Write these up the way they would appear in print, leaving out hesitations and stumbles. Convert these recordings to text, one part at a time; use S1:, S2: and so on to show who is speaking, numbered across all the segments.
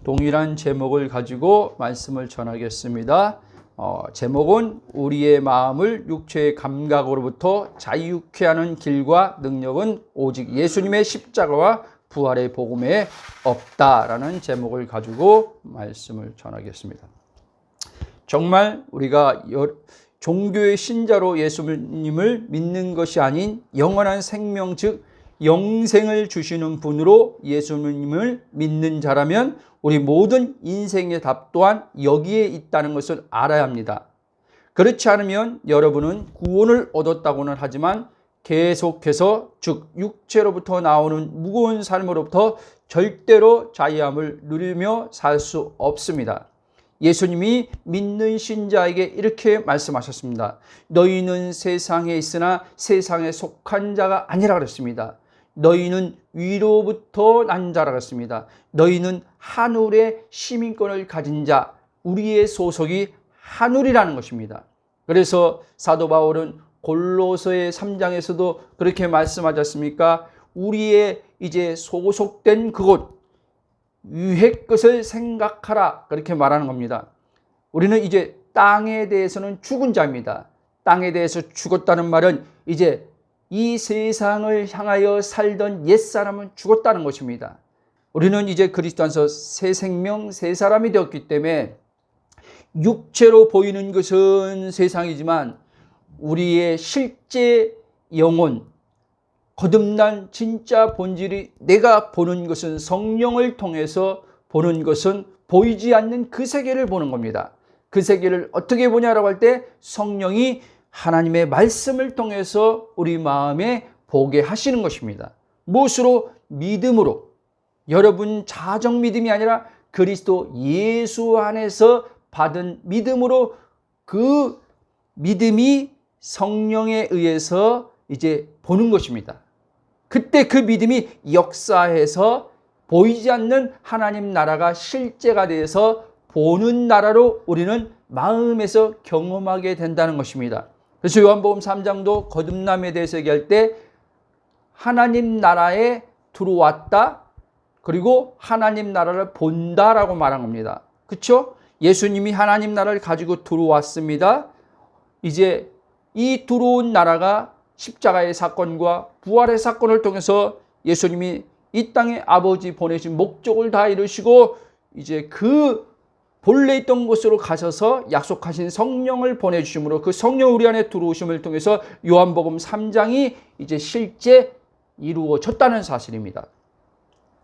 S1: 동일한 제목을 가지고 말씀을 전하겠습니다. 제목은 우리의 마음을 육체의 감각으로부터 자유케 하는 길과 능력은 오직 예수님의 십자가와 부활의 복음에 없다라는 제목을 가지고 말씀을 전하겠습니다. 정말 우리가 종교의 신자로 예수님을 믿는 것이 아닌 영원한 생명, 즉 영생을 주시는 분으로 예수님을 믿는 자라면 우리 모든 인생의 답 또한 여기에 있다는 것을 알아야 합니다. 그렇지 않으면 여러분은 구원을 얻었다고는 하지만 계속해서 즉 육체로부터 나오는 무거운 삶으로부터 절대로 자유함을 누리며 살 수 없습니다. 예수님이 믿는 신자에게 이렇게 말씀하셨습니다. 너희는 세상에 있으나 세상에 속한 자가 아니라 그랬습니다. 너희는 위로부터 난 자라 그랬습니다. 너희는 하늘의 시민권을 가진 자, 우리의 소속이 하늘이라는 것입니다. 그래서 사도 바울은 골로새의 3장에서도 그렇게 말씀하지 않습니까? 우리의 이제 소속된 그곳, 위의 것을 생각하라, 그렇게 말하는 겁니다. 우리는 이제 땅에 대해서는 죽은 자입니다. 땅에 대해서 죽었다는 말은 이제 이 세상을 향하여 살던 옛사람은 죽었다는 것입니다. 우리는 이제 그리스도 안에서 새 생명, 새 사람이 되었기 때문에 육체로 보이는 것은 세상이지만 우리의 실제 영혼, 거듭난 진짜 본질이 내가 보는 것은 성령을 통해서 보는 것은 보이지 않는 그 세계를 보는 겁니다. 그 세계를 어떻게 보냐라고 할 때 성령이 하나님의 말씀을 통해서 우리 마음에 보게 하시는 것입니다. 무엇으로? 믿음으로. 여러분 자정 믿음이 아니라 그리스도 예수 안에서 받은 믿음으로 그 믿음이 성령에 의해서 이제 보는 것입니다. 그때 그 믿음이 역사해서 보이지 않는 하나님 나라가 실제가 되어서 보는 나라로 우리는 마음에서 경험하게 된다는 것입니다. 그래서 요한복음 3장도 거듭남에 대해서 얘기할 때 하나님 나라에 들어왔다, 그리고 하나님 나라를 본다라고 말한 겁니다. 그렇죠? 예수님이 하나님 나라를 가지고 들어왔습니다. 이제 이 들어온 나라가 십자가의 사건과 부활의 사건을 통해서 예수님이 이 땅에 아버지 보내신 목적을 다 이루시고 이제 그 본래 있던 곳으로 가셔서 약속하신 성령을 보내주심으로 그 성령 우리 안에 들어오심을 통해서 요한복음 3장이 이제 실제 이루어졌다는 사실입니다.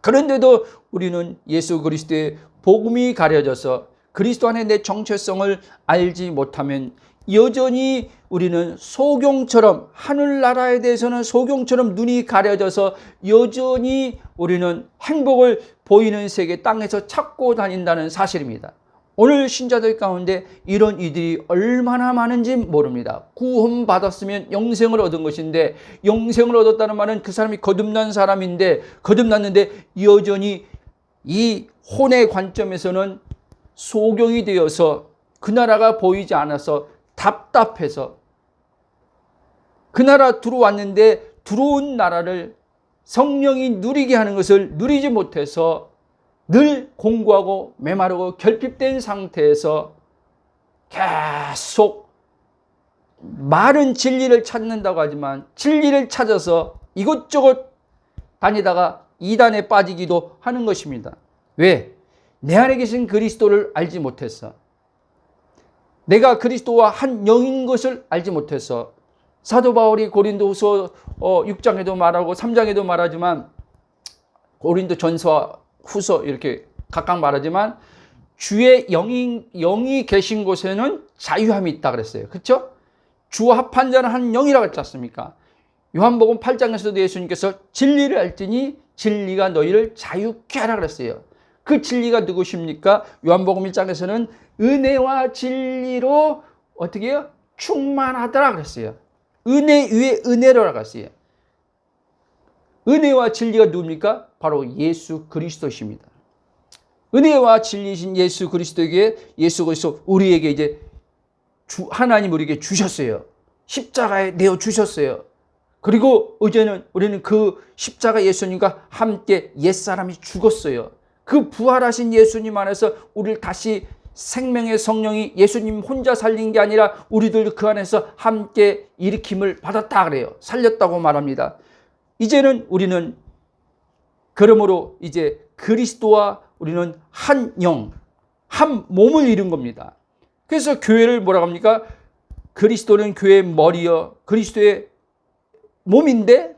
S1: 그런데도 우리는 예수 그리스도의 복음이 가려져서 그리스도 안에 내 정체성을 알지 못하면 여전히 우리는 소경처럼, 하늘나라에 대해서는 소경처럼 눈이 가려져서 여전히 우리는 행복을 보이는 세계 땅에서 찾고 다닌다는 사실입니다. 오늘 신자들 가운데 이런 이들이 얼마나 많은지 모릅니다. 구원받았으면 영생을 얻은 것인데, 영생을 얻었다는 말은 그 사람이 거듭난 사람인데, 거듭났는데 여전히 이 혼의 관점에서는 소경이 되어서 그 나라가 보이지 않아서 답답해서 그 나라 들어왔는데 들어온 나라를 성령이 누리게 하는 것을 누리지 못해서 늘 공고하고 메마르고 결핍된 상태에서 계속 말은 진리를 찾는다고 하지만 진리를 찾아서 이것저것 다니다가 이단에 빠지기도 하는 것입니다. 왜? 내 안에 계신 그리스도를 알지 못해서, 내가 그리스도와 한 영인 것을 알지 못해서. 사도 바울이 고린도후서 6장에도 말하고 3장에도 말하지만, 고린도 전서와 후서 이렇게 각각 말하지만 주의 영이 계신 곳에는 자유함이 있다 그랬어요. 그렇죠? 주와 합한 자는 한 영이라고 했지 않습니까? 요한복음 8장에서도 예수님께서 진리를 알지니 진리가 너희를 자유케 하라 그랬어요. 그 진리가 누구십니까? 요한복음 1장에서는 은혜와 진리로 어떻게 해요? 충만하더라 그랬어요. 은혜 위에 은혜로라고 했어요. 은혜와 진리가 누굽니까? 바로 예수 그리스도십니다. 은혜와 진리신 예수 그리스도에게, 예수 그리스도 우리에게 이제 하나님 우리에게 주셨어요. 십자가에 내어 주셨어요. 그리고 이제는 우리는 그 십자가 예수님과 함께 옛사람이 죽었어요. 그 부활하신 예수님 안에서 우리를 다시 생명의 성령이 예수님 혼자 살린 게 아니라 우리들 그 안에서 함께 일으킴을 받았다 그래요. 살렸다고 말합니다. 이제는 우리는 그러므로 이제 그리스도와 우리는 한 영, 한 몸을 이룬 겁니다. 그래서 교회를 뭐라고 합니까? 그리스도는 교회의 머리여 그리스도의 몸인데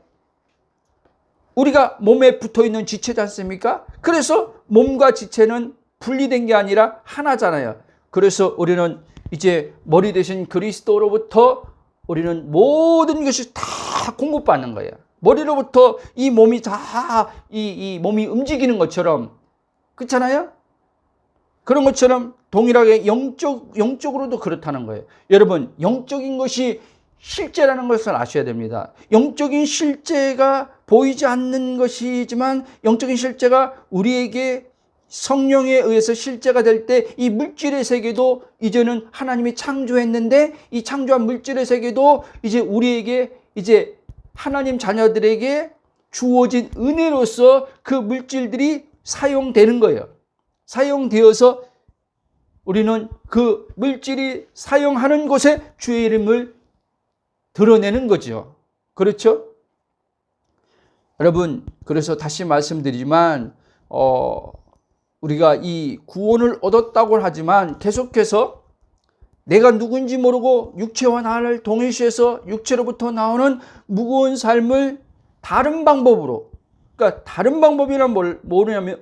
S1: 우리가 몸에 붙어있는 지체지 않습니까? 그래서 몸과 지체는 분리된 게 아니라 하나잖아요. 그래서 우리는 이제 머리 대신 그리스도로부터 우리는 모든 것이 다 공급받는 거예요. 머리로부터 이 몸이 다 이 몸이 움직이는 것처럼, 그렇잖아요? 그런 것처럼 동일하게 영적으로도 그렇다는 거예요. 여러분, 영적인 것이 실제라는 것을 아셔야 됩니다. 영적인 실제가 보이지 않는 것이지만 영적인 실제가 우리에게 성령에 의해서 실제가 될 때 이 물질의 세계도 이제는 하나님이 창조했는데 이 창조한 물질의 세계도 이제 우리에게 이제 하나님 자녀들에게 주어진 은혜로서 그 물질들이 사용되는 거예요. 사용되어서 우리는 그 물질이 사용하는 곳에 주의 이름을 드러내는 거죠. 그렇죠? 여러분, 그래서 다시 말씀드리지만 우리가 이 구원을 얻었다고 하지만 계속해서 내가 누군지 모르고 육체와 나를 동일시해서 육체로부터 나오는 무거운 삶을 다른 방법으로, 그러니까 다른 방법이란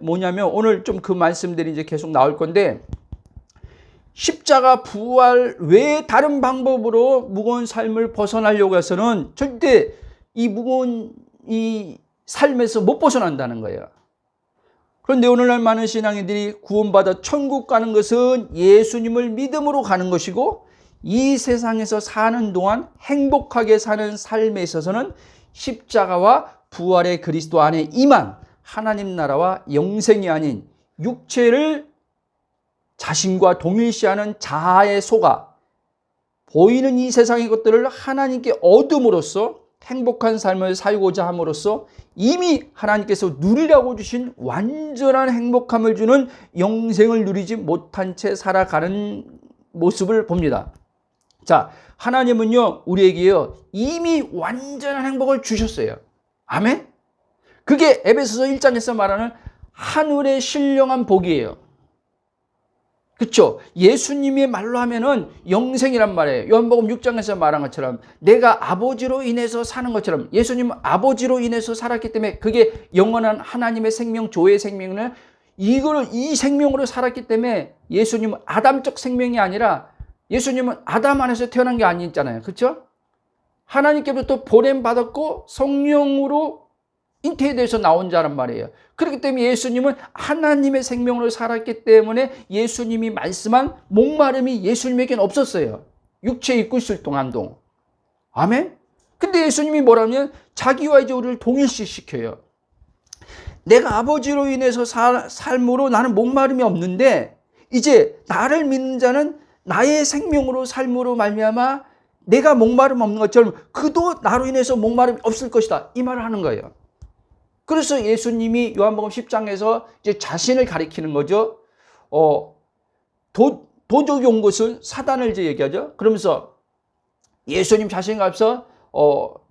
S1: 뭐냐면 오늘 좀 그 말씀들이 이제 계속 나올 건데, 십자가 부활 외에 다른 방법으로 무거운 삶을 벗어나려고 해서는 절대 이 무거운 이 삶에서 못 벗어난다는 거예요. 그런데 오늘날 많은 신앙인들이 구원받아 천국 가는 것은 예수님을 믿음으로 가는 것이고, 이 세상에서 사는 동안 행복하게 사는 삶에 있어서는 십자가와 부활의 그리스도 안에 임한 하나님 나라와 영생이 아닌 육체를 자신과 동일시하는 자아에 속아 보이는 이 세상의 것들을 하나님께 얻음으로써 행복한 삶을 살고자 함으로써 이미 하나님께서 누리라고 주신 완전한 행복함을 주는 영생을 누리지 못한 채 살아가는 모습을 봅니다. 자, 하나님은요, 우리에게요, 이미 완전한 행복을 주셨어요. 아멘? 그게 에베소서 1장에서 말하는 하늘의 신령한 복이에요. 그렇죠? 예수님의 말로 하면은 영생이란 말이에요. 요한복음 6장에서 말한 것처럼 내가 아버지로 인해서 사는 것처럼 예수님은 아버지로 인해서 살았기 때문에 그게 영원한 하나님의 생명, 조의 생명을 이 생명으로 살았기 때문에 예수님은 아담적 생명이 아니라 예수님은 아담 안에서 태어난 게 아니잖아요. 그렇죠? 하나님께로부터 보냄받았고 성령으로 잉태돼서 나온 자란 말이에요. 그렇기 때문에 예수님은 하나님의 생명으로 살았기 때문에 예수님이 말씀한 목마름이 예수님에게는 없었어요. 육체에 있고 있을 동안도. 아멘? 근데 예수님이 뭐라면 자기와 이제 우리를 동일시시켜요. 내가 아버지로 인해서 삶으로 나는 목마름이 없는데 이제 나를 믿는 자는 나의 생명으로 삶으로 말미암아 내가 목마름 없는 것처럼 그도 나로 인해서 목마름이 없을 것이다. 이 말을 하는 거예요. 그래서 예수님이 요한복음 10장에서 이제 자신을 가리키는 거죠. 도적이 온 것은 사단을 이제 얘기하죠. 그러면서 예수님 자신과 앞서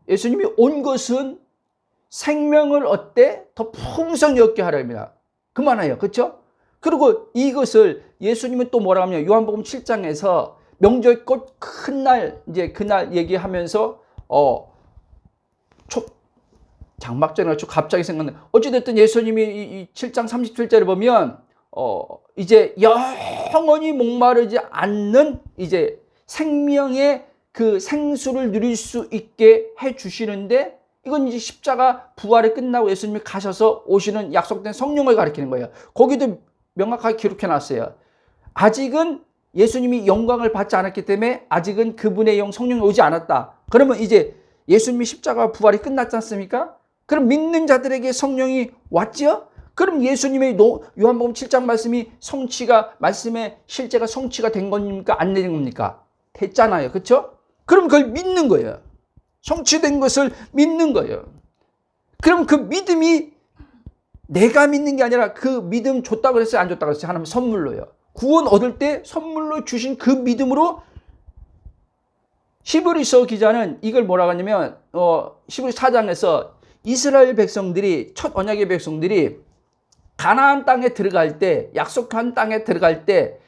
S1: 예수님이 온 것은 생명을 얻되 더 풍성히 얻게 하려합니다. 그만해요. 그렇죠? 그리고 이것을 예수님은 또 뭐라 하냐면 요한복음 7장에서 명절 곧 큰 날 이제 그날 얘기하면서 장막전에 갑자기 생각나. 어찌됐든 예수님이 이 7장 37절에 보면 이제 영원히 목마르지 않는 이제 생명의 그 생수를 누릴 수 있게 해 주시는데 이건 이제 십자가 부활이 끝나고 예수님이 가셔서 오시는 약속된 성령을 가리키는 거예요. 거기도 명확하게 기록해 놨어요. 아직은 예수님이 영광을 받지 않았기 때문에 아직은 그분의 영 성령이 오지 않았다. 그러면 이제 예수님이 십자가 부활이 끝났지 않습니까? 그럼 믿는 자들에게 성령이 왔죠? 그럼 예수님의 요한복음 7장 말씀이 말씀의 실제가 성취가 된 겁니까? 안 된 겁니까? 됐잖아요. 그렇죠? 그럼 그걸 믿는 거예요. 성취된 것을 믿는 거예요. 그럼 그 믿음이 내가 믿는 게 아니라 그 믿음 줬다 그랬어요? 안 줬다 그랬어요? 하나님 선물로요. 구원 얻을 때 선물로 주신 그 믿음으로 히브리서 기자는 이걸 뭐라고 하냐면 히브리 4장에서 이스라엘 백성들이 첫 언약의 백성들이 가나안 땅에 들어갈 때 약속한 땅에 들어갈 때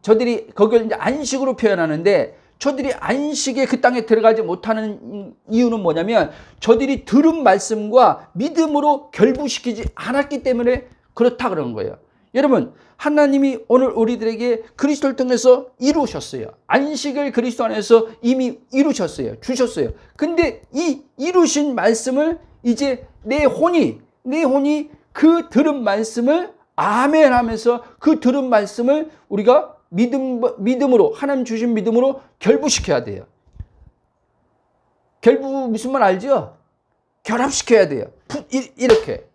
S1: 저들이 거기를 이제 안식으로 표현하는데 저들이 안식에 그 땅에 들어가지 못하는 이유는 뭐냐면 저들이 들은 말씀과 믿음으로 결부시키지 않았기 때문에 그렇다 그러는 거예요. 여러분 하나님이 오늘 우리들에게 그리스도를 통해서 이루셨어요. 안식을 그리스도 안에서 이미 이루셨어요. 주셨어요. 근데 이 이루신 말씀을 이제 내 혼이 그 들은 말씀을 아멘 하면서 그 들은 말씀을 우리가 믿음으로 하나님 주신 믿음으로 결부시켜야 돼요. 결부 무슨 말 알죠? 결합시켜야 돼요. 이렇게.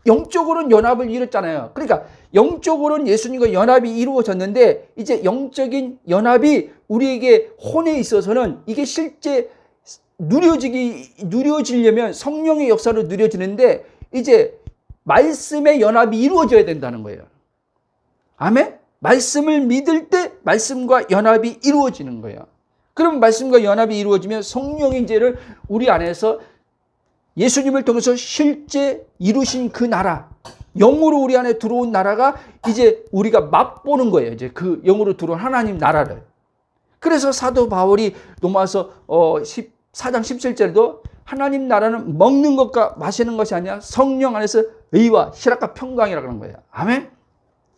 S1: 영적으로는 연합을 이뤘잖아요. 그러니까 영적으로는 예수님과 연합이 이루어졌는데 이제 영적인 연합이 우리에게 혼에 있어서는 이게 실제 누려지려면 성령의 역사로 누려지는데 이제 말씀의 연합이 이루어져야 된다는 거예요. 아멘? 말씀을 믿을 때 말씀과 연합이 이루어지는 거예요. 그럼 말씀과 연합이 이루어지면 성령의 인재를 우리 안에서 예수님을 통해서 실제 이루신 그 나라, 영으로 우리 안에 들어온 나라가 이제 우리가 맛보는 거예요. 이제 그 영으로 들어온 하나님 나라를. 그래서 사도 바울이 로마서 4장 17절에도 하나님 나라는 먹는 것과 마시는 것이 아니라 성령 안에서 의와 희락과 평강이라고 하는 거예요. 아멘?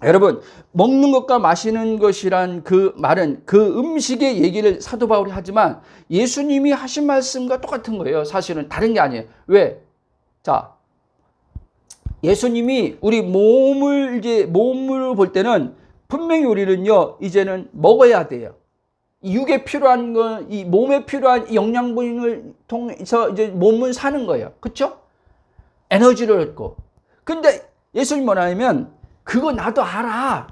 S1: 여러분, 먹는 것과 마시는 것이란 그 말은 그 음식의 얘기를 사도 바울이 하지만 예수님이 하신 말씀과 똑같은 거예요. 사실은 다른 게 아니에요. 왜? 자, 예수님이 우리 몸을 볼 때는 분명히 우리는요, 이제는 먹어야 돼요. 이 육에 필요한 건, 이 몸에 필요한 영양분을 통해서 이제 몸은 사는 거예요. 그렇죠? 에너지를 얻고. 근데 예수님 뭐냐면 그거 나도 알아.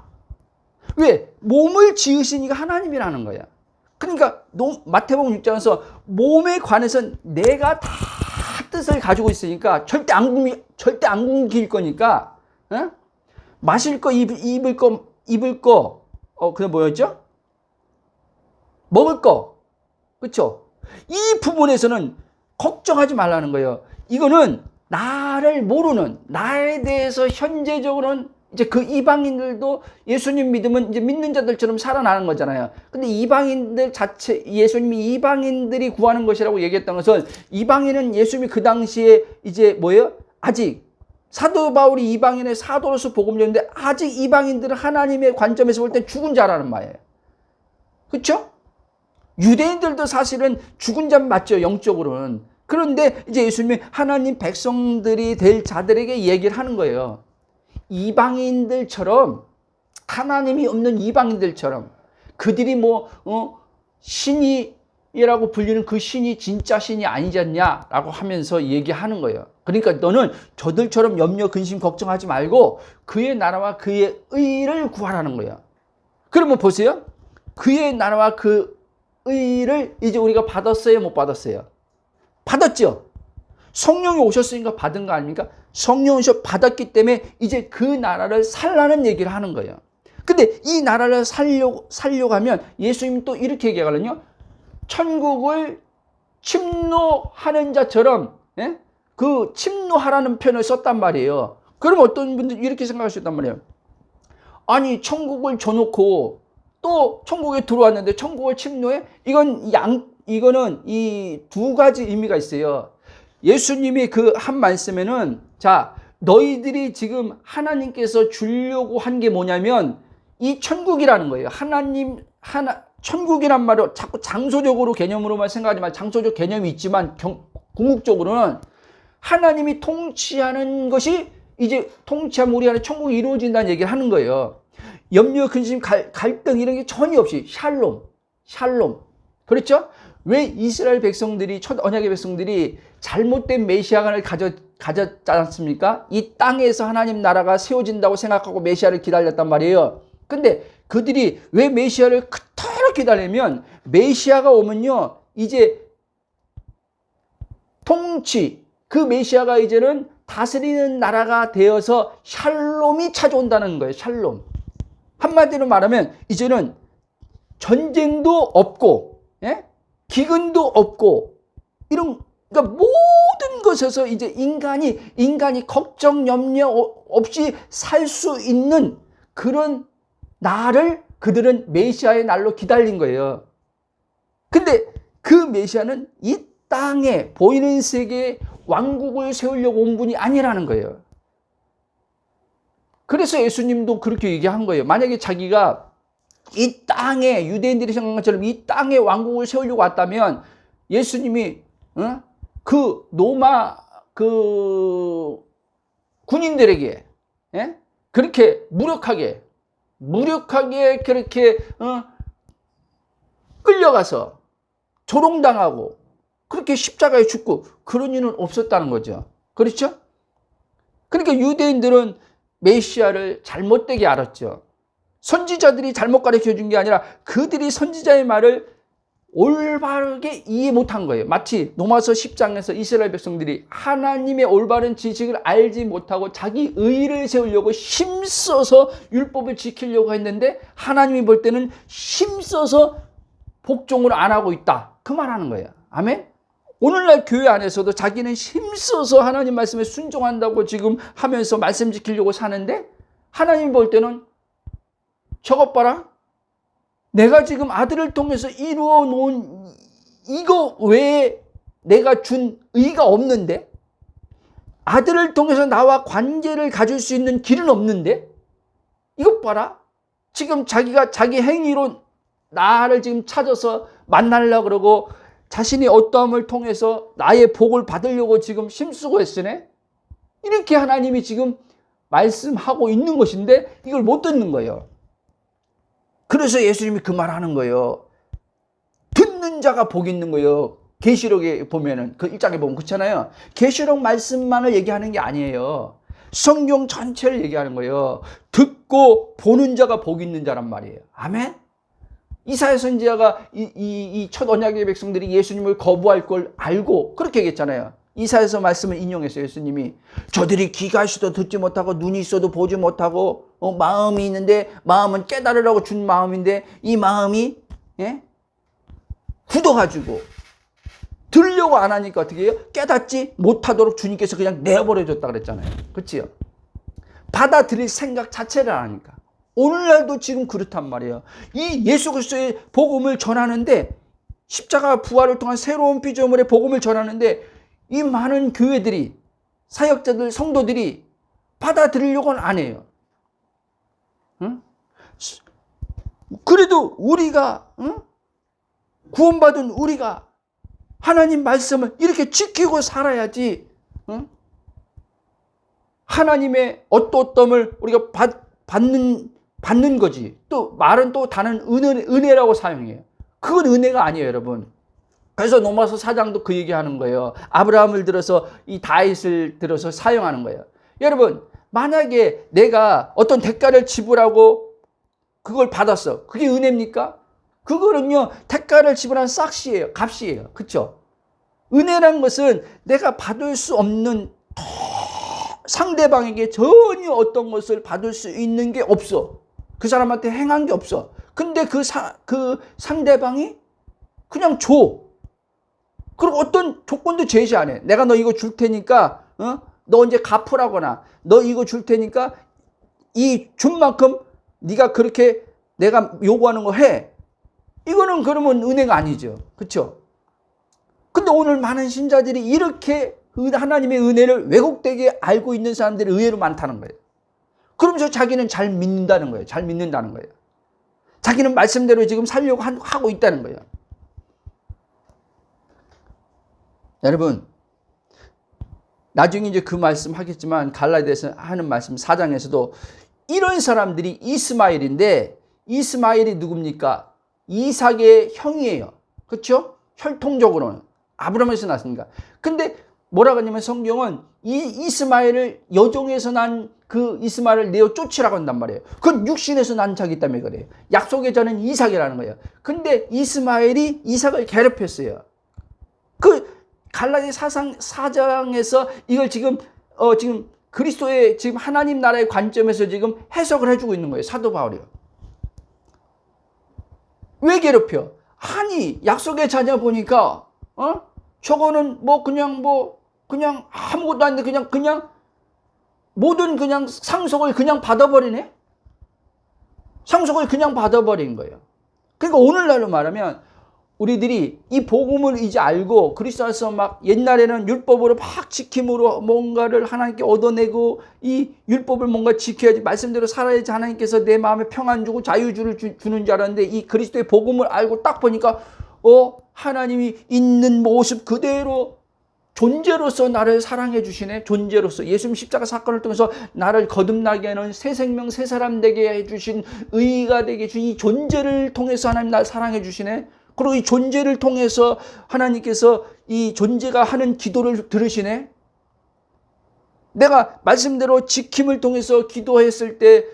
S1: 왜? 몸을 지으신 이가 하나님이라는 거야. 그러니까 마태복음 6장에서 몸에 관해서 내가 다 뜻을 가지고 있으니까 절대 안 굶길 거니까 마실 거, 입을 거, 그게 뭐였죠? 먹을 거. 그렇죠? 이 부분에서는 걱정하지 말라는 거예요. 이거는 나를 모르는, 나에 대해서 현재적으로는 이제 그 이방인들도 예수님 믿으면 이제 믿는 자들처럼 살아나는 거잖아요. 근데 이방인들 자체, 예수님이 이방인들이 구하는 것이라고 얘기했던 것은 이방인은 예수님이 그 당시에 이제 뭐예요? 아직 사도 바울이 이방인의 사도로서 복음 전했는데 아직 이방인들은 하나님의 관점에서 볼 때 죽은 자라는 말이에요. 그렇죠? 유대인들도 사실은 죽은 자 맞죠, 영적으로는. 그런데 이제 예수님이 하나님 백성들이 될 자들에게 얘기를 하는 거예요. 이방인들처럼, 하나님이 없는 이방인들처럼 그들이 신이라고 불리는 그 신이 진짜 신이 아니잖냐라고 하면서 얘기하는 거예요. 그러니까 너는 저들처럼 염려, 근심, 걱정하지 말고 그의 나라와 그의 의를 구하라는 거예요. 그러면 보세요. 그의 나라와 그 의를 이제 우리가 받았어요, 못 받았어요? 받았죠. 성령이 오셨으니까 받은 거 아닙니까? 성령이 받았기 때문에 이제 그 나라를 살라는 얘기를 하는 거예요. 근데 이 나라를 살려고 하면 예수님이 또 이렇게 얘기하거든요. 천국을 침노하는 자처럼, 그 침노하라는 표현을 썼단 말이에요. 그럼 어떤 분들이 이렇게 생각할 수 있단 말이에요. 아니, 천국을 줘놓고 또 천국에 들어왔는데 천국을 침노해? 이거는 이 두 가지 의미가 있어요. 예수님이 그 한 말씀에는 자, 너희들이 지금 하나님께서 주려고 한 게 뭐냐면 이 천국이라는 거예요. 천국이란 말을 자꾸 장소적으로 개념으로만 생각하지 마. 장소적 개념이 있지만 궁극적으로는 하나님이 통치하는 것이 이제 통치하면 우리 안에 천국이 이루어진다는 얘기를 하는 거예요. 염려, 근심, 갈등 이런 게 전혀 없이 샬롬. 그렇죠? 왜 이스라엘 백성들이, 첫 언약의 백성들이 잘못된 메시아를 가졌지 않습니까? 이 땅에서 하나님 나라가 세워진다고 생각하고 메시아를 기다렸단 말이에요. 근데 그들이 왜 메시아를 그토록 기다리면 메시아가 오면요, 이제 통치, 그 메시아가 이제는 다스리는 나라가 되어서 샬롬이 찾아온다는 거예요. 샬롬. 한마디로 말하면 이제는 전쟁도 없고, 예? 기근도 없고, 이런, 그러니까 모든 것에서 이제 인간이 걱정, 염려 없이 살 수 있는 그런 날을 그들은 메시아의 날로 기다린 거예요. 근데 그 메시아는 이 땅에 보이는 세계에 왕국을 세우려고 온 분이 아니라는 거예요. 그래서 예수님도 그렇게 얘기한 거예요. 만약에 자기가 이 땅에, 유대인들이 생각한 것처럼 이 땅에 왕국을 세우려고 왔다면 예수님이 그 로마 그 군인들에게, 예? 그렇게 무력하게 그렇게 끌려가서 조롱당하고 그렇게 십자가에 죽고 그런 일은 없었다는 거죠. 그렇죠? 그러니까 유대인들은 메시아를 잘못되게 알았죠. 선지자들이 잘못 가르쳐 준 게 아니라 그들이 선지자의 말을 올바르게 이해 못한 거예요. 마치 로마서 10장에서 이스라엘 백성들이 하나님의 올바른 지식을 알지 못하고 자기 의를 세우려고 힘써서 율법을 지키려고 했는데 하나님이 볼 때는 힘써서 복종을 안 하고 있다. 그 말하는 거예요. 아멘? 오늘날 교회 안에서도 자기는 힘써서 하나님 말씀에 순종한다고 지금 하면서 말씀 지키려고 사는데 하나님이 볼 때는 저것 봐라. 내가 지금 아들을 통해서 이루어 놓은 이거 외에 내가 준 의가 없는데, 아들을 통해서 나와 관계를 가질 수 있는 길은 없는데, 이것 봐라. 지금 자기가 자기 행위로 나를 지금 찾아서 만나려고 그러고 자신이 어떠함을 통해서 나의 복을 받으려고 지금 힘쓰고 있으네. 이렇게 하나님이 지금 말씀하고 있는 것인데 이걸 못 듣는 거예요. 그래서 예수님이 그 말 하는 거예요. 듣는 자가 복 있는 거예요. 계시록에 보면은 그 1장에 보면 그렇잖아요. 계시록 말씀만을 얘기하는 게 아니에요. 성경 전체를 얘기하는 거예요. 듣고 보는 자가 복 있는 자란 말이에요. 아멘. 이사야 선지자가 이 첫 언약의 백성들이 예수님을 거부할 걸 알고 그렇게 얘기했잖아요. 이사야서 말씀을 인용했어요. 예수님이 저들이 귀가 있어도 듣지 못하고 눈이 있어도 보지 못하고 마음이 있는데 마음은 깨달으라고 준 마음인데 이 마음이 굳어가지고 들으려고 안 하니까 어떻게 해요? 깨닫지 못하도록 주님께서 그냥 내버려줬다 그랬잖아요. 그렇지요? 받아들일 생각 자체를 안 하니까. 오늘날도 지금 그렇단 말이에요. 이 예수 그리스도의 복음을 전하는데 십자가 부활을 통한 새로운 피조물의 복음을 전하는데 이 많은 교회들이 사역자들 성도들이 받아들이려고는 안 해요. 응? 그래도 우리가 구원받은 우리가 하나님 말씀을 이렇게 지키고 살아야지 하나님의 어떠어떠함을 우리가 받는 거지. 또 말은 또 다른 은혜라고 사용해요. 그건 은혜가 아니에요, 여러분. 그래서 로마서 4장도 그 얘기하는 거예요. 아브라함을 들어서 이 다윗을 들어서 사용하는 거예요. 여러분, 만약에 내가 어떤 대가를 지불하고 그걸 받았어. 그게 은혜입니까? 그거는요, 대가를 지불한 싹시예요. 값이에요. 그렇죠? 은혜란 것은 내가 받을 수 없는 상대방에게 전혀 어떤 것을 받을 수 있는 게 없어. 그 사람한테 행한 게 없어. 근데 그 상대방이 그냥 줘. 그리고 어떤 조건도 제시 안 해. 내가 너 이거 줄 테니까, 너 이제 갚으라거나, 너 이거 줄 테니까 이 준 만큼 네가 그렇게 내가 요구하는 거 해. 이거는 그러면 은혜가 아니죠. 그렇죠? 근데 오늘 많은 신자들이 이렇게 하나님의 은혜를 왜곡되게 알고 있는 사람들이 의외로 많다는 거예요. 그러면서 자기는 잘 믿는다는 거예요. 잘 믿는다는 거예요. 자기는 말씀대로 지금 살려고 하고 있다는 거예요. 여러분, 나중에 이제 그 말씀 하겠지만 갈라디아서 하는 말씀 4장에서도 이런 사람들이 이스마엘인데 이스마엘이 누굽니까? 이삭의 형이에요. 그렇죠? 혈통적으로는 아브라함에서 났으니까. 근데 뭐라고 하냐면 성경은 이 이스마엘을 여종에서 난 그 이스마엘을 내어 쫓으라고 한단 말이에요. 그건 육신에서 난 자기 때문에 그래요. 약속의 자는 이삭이라는 거예요. 근데 이스마엘이 이삭을 괴롭혔어요. 그 갈라디 4장에서 이걸 지금 지금 그리스도의 지금 하나님 나라의 관점에서 지금 해석을 해주고 있는 거예요. 사도 바울이요. 왜 괴롭혀? 아니, 약속의 자녀 보니까, 저거는 그냥 아무것도 아닌데 그냥 모든 그냥 상속을 그냥 받아버리네? 상속을 그냥 받아버린 거예요. 그러니까 오늘날로 말하면 우리들이 이 복음을 이제 알고 그리스도 안에서 막 옛날에는 율법으로 막 지킴으로 뭔가를 하나님께 얻어내고 이 율법을 뭔가 지켜야지 말씀대로 살아야지 하나님께서 내 마음에 평안 주고 자유주를 주는 줄 알았는데 이 그리스도의 복음을 알고 딱 보니까 하나님이 있는 모습 그대로 존재로서 나를 사랑해 주시네. 존재로서 예수님 십자가 사건을 통해서 나를 거듭나게 하는 새 생명 새 사람 되게 해주신 의가 되게 해주신 이 존재를 통해서 하나님 날 사랑해 주시네. 그리고 이 존재를 통해서 하나님께서 이 존재가 하는 기도를 들으시네. 내가 말씀대로 지킴을 통해서 기도했을 때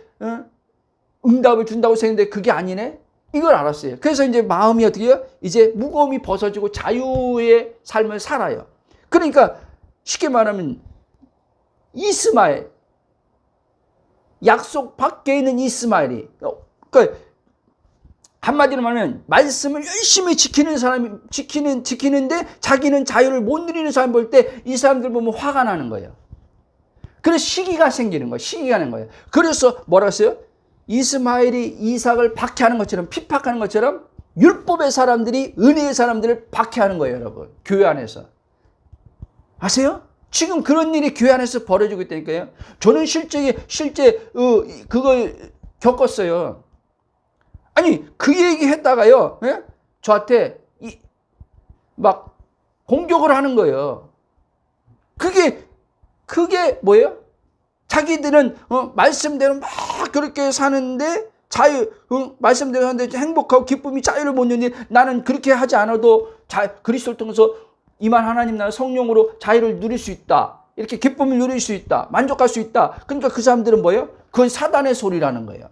S1: 응답을 준다고 생각했는데 그게 아니네. 이걸 알았어요. 그래서 이제 마음이 어떻게 해요? 이제 무거움이 벗어지고 자유의 삶을 살아요. 그러니까 쉽게 말하면 이스마엘, 약속 밖에 있는 이스마엘이, 그러니까 한마디로 말하면 말씀을 열심히 지키는 사람이 지키는데 자기는 자유를 못 누리는 사람 볼 때 이 사람들 보면 화가 나는 거예요. 그래서 시기가 생기는 거예요. 시기가 나는 거예요. 그래서 뭐라 했어요? 이스마엘이 이삭을 박해하는 것처럼 핍박하는 것처럼 율법의 사람들이 은혜의 사람들을 박해하는 거예요, 여러분. 교회 안에서. 아세요? 지금 그런 일이 교회 안에서 벌어지고 있다니까요. 저는 실제 그걸 겪었어요. 아니, 그 얘기 했다가요, 저한테 막 공격을 하는 거예요. 그게 뭐예요? 자기들은 말씀대로 막 그렇게 사는데 말씀대로 하는데 행복하고 기쁨이 자유를 못 누리니 나는 그렇게 하지 않아도 그리스도를 통해서 임한 하나님 나라 성령으로 자유를 누릴 수 있다. 이렇게 기쁨을 누릴 수 있다. 만족할 수 있다. 그러니까 그 사람들은 뭐예요? 그건 사단의 소리라는 거예요.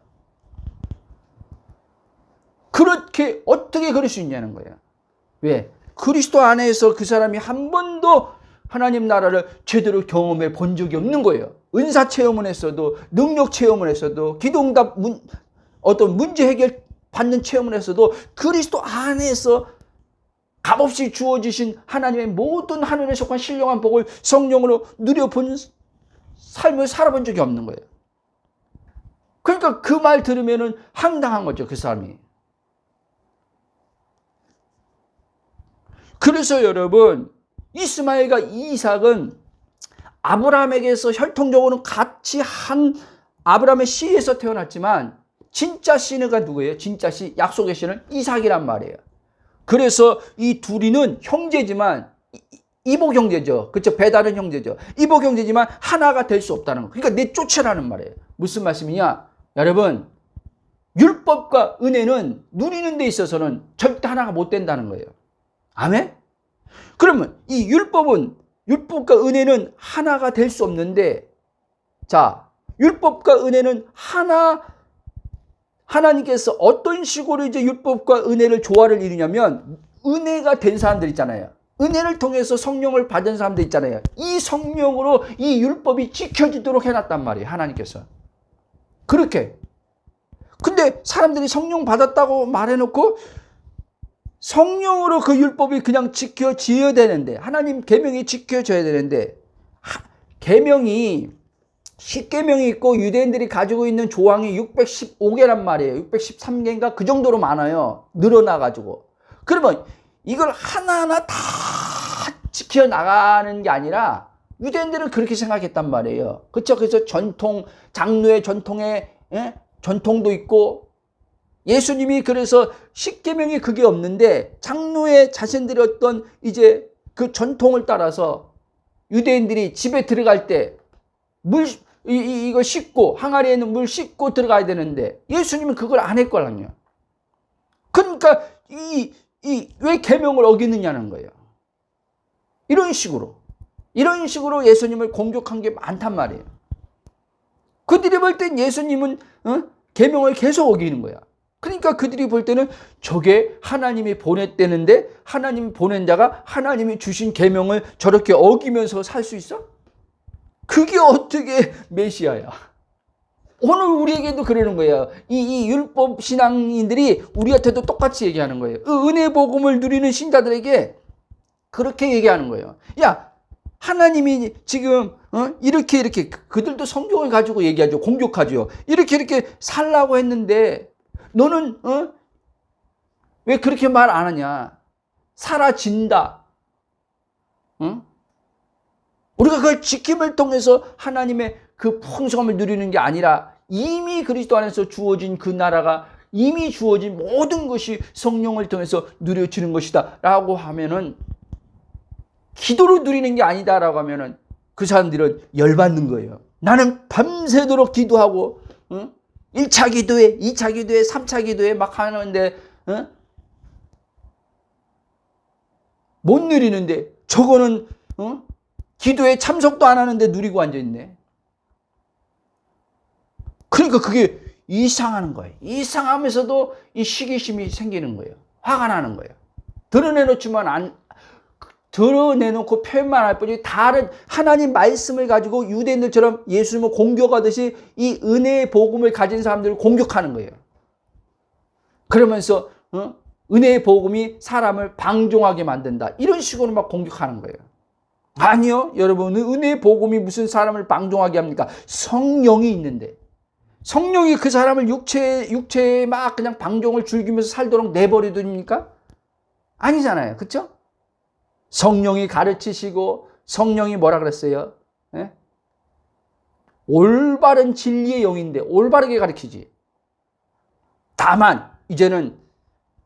S1: 그렇게 어떻게 그럴 수 있냐는 거예요. 왜? 그리스도 안에서 그 사람이 한 번도 하나님 나라를 제대로 경험해 본 적이 없는 거예요. 은사 체험을 했어도 능력 체험을 했어도 기도응답 어떤 문제 해결 받는 체험을 했어도 그리스도 안에서 값없이 주어지신 하나님의 모든 하늘에 속한 신령한 복을 성령으로 누려본 삶을 살아본 적이 없는 거예요. 그러니까 그 말 들으면은 황당한 거죠, 그 사람이. 그래서 여러분, 이스마엘과 이삭은 아브라함에게서 혈통적으로는 같이 한 아브라함의 씨에서 태어났지만 진짜 씨가 누구예요? 진짜 씨, 약속의 씨는 이삭이란 말이에요. 그래서 이 둘이는 형제지만 이복 형제죠. 그렇죠? 배다른 형제죠. 이복 형제지만 하나가 될 수 없다는 거. 그러니까 내쫓으라는 말이에요. 무슨 말씀이냐? 여러분, 율법과 은혜는 누리는 데 있어서는 절대 하나가 못 된다는 거예요. 아멘? 그러면 이 율법과 은혜는 하나가 될 수 없는데, 자, 율법과 은혜는 하나님께서 어떤 식으로 이제 율법과 은혜를 조화를 이루냐면, 은혜가 된 사람들 있잖아요. 은혜를 통해서 성령을 받은 사람들 있잖아요. 이 성령으로 이 율법이 지켜지도록 해놨단 말이에요, 하나님께서. 그렇게. 근데 사람들이 성령 받았다고 말해놓고 성령으로 그 율법이 그냥 지켜져야 되는데, 하나님 계명이 지켜져야 되는데, 계명이 10계명이 있고 유대인들이 가지고 있는 조항이 615개란 말이에요. 613개인가 그 정도로 많아요. 늘어나가지고. 그러면 이걸 하나하나 다 지켜나가는 게 아니라 유대인들은 그렇게 생각했단 말이에요. 그렇죠? 그래서 장로의 전통에 전통도 있고, 예수님이 그래서 10계명이 그게 없는데 장로의 자신들의 어떤 이제 그 전통을 따라서 유대인들이 집에 들어갈 때 이거 씻고, 항아리에 있는 물 씻고 들어가야 되는데 예수님은 그걸 안 했거든요. 그러니까 왜 계명을 어기느냐는 거예요. 이런 식으로 예수님을 공격한 게 많단 말이에요. 그들이 볼 땐 예수님은 계명을 계속 어기는 거야. 그러니까 그들이 볼 때는 저게 하나님이 보냈다는데, 하나님이 보낸 자가 하나님이 주신 계명을 저렇게 어기면서 살 수 있어? 그게 어떻게 메시아야? 오늘 우리에게도 그러는 거예요. 이 율법 신앙인들이 우리한테도 똑같이 얘기하는 거예요. 은혜 복음을 누리는 신자들에게 그렇게 얘기하는 거예요. 야, 하나님이 지금 이렇게 그들도 성경을 가지고 얘기하죠. 공격하죠. 이렇게 살라고 했는데 너는 왜 그렇게 말 안 하냐? 사라진다. 우리가 그걸 지킴을 통해서 하나님의 그 풍성함을 누리는 게 아니라 이미 그리스도 안에서 주어진 그 나라가 이미 주어진 모든 것이 성령을 통해서 누려지는 것이다 라고 하면은, 기도로 누리는 게 아니다 라고 하면은 그 사람들은 열받는 거예요. 나는 밤새도록 기도하고 1차 기도회, 2차 기도회, 3차 기도회 막 하는데 못 누리는데, 저거는 기도에 참석도 안 하는데 누리고 앉아있네. 그러니까 그게 이상한 거예요. 이상하면서도 이 시기심이 생기는 거예요. 화가 나는 거예요. 드러내놓고 표현만 할 뿐이 다른 하나님 말씀을 가지고 유대인들처럼 예수님을 공격하듯이 이 은혜의 복음을 가진 사람들을 공격하는 거예요. 그러면서 은혜의 복음이 사람을 방종하게 만든다, 이런 식으로 막 공격하는 거예요. 아니요, 여러분, 은혜의 복음이 무슨 사람을 방종하게 합니까? 성령이 있는데, 성령이 그 사람을 육체에 막 그냥 방종을 즐기면서 살도록 내버려둡니까? 아니잖아요. 그렇죠? 성령이 가르치시고, 성령이 뭐라 그랬어요? 예? 올바른 진리의 영인데 올바르게 가르치지. 다만 이제는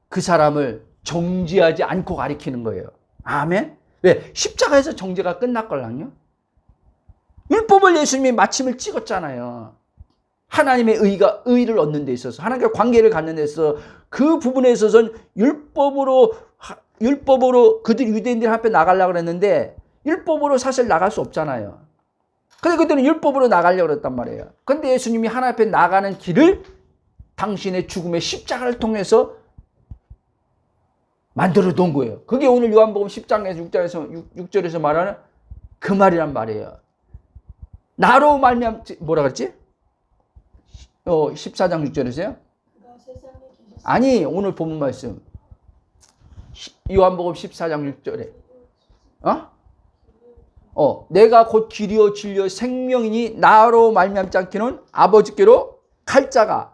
S1: 그 사람을 정죄하지 않고 가르치는 거예요. 아멘? 왜? 십자가에서 정죄가 끝났걸랑요? 율법을 예수님이 마침을 찍었잖아요. 하나님의 의를 얻는 데 있어서, 하나님과 관계를 갖는 데 있어서, 그 부분에 있어서는 율법으로 그들 유대인들 앞에 나가려고 그랬는데 율법으로 사실 나갈 수 없잖아요. 근데 그들은 율법으로 나가려고 그랬단 말이에요. 근데 예수님이 하나님 앞에 나가는 길을 당신의 죽음의 십자가를 통해서 만들어 놓은 거예요. 그게 오늘 요한복음 10장에서 6절에서 말하는 그 말이란 말이에요. 나로 말미암, 뭐라 그랬지? 14장 6절에서요? 아니, 오늘 본문 말씀. 요한복음 14장 6절에. 내가 곧 길이요 진리요 생명이니 나로 말미암지 않기는 아버지께로 갈자가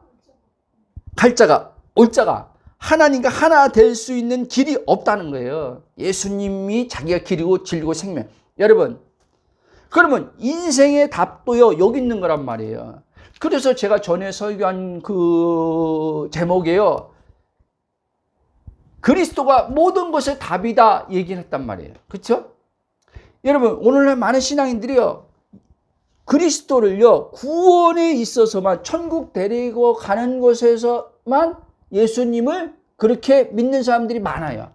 S1: 올자가 하나님과 하나 될 수 있는 길이 없다는 거예요. 예수님이 자기가 길이고 진리고 생명. 여러분, 그러면 인생의 답도요 여기 있는 거란 말이에요. 그래서 제가 전에 설교한 그 제목이에요. 그리스도가 모든 것의 답이다 얘기를 했단 말이에요. 그렇죠? 여러분, 오늘날 많은 신앙인들이요, 그리스도를요 구원에 있어서만, 천국 데리고 가는 곳에서만 예수님을 그렇게 믿는 사람들이 많아요.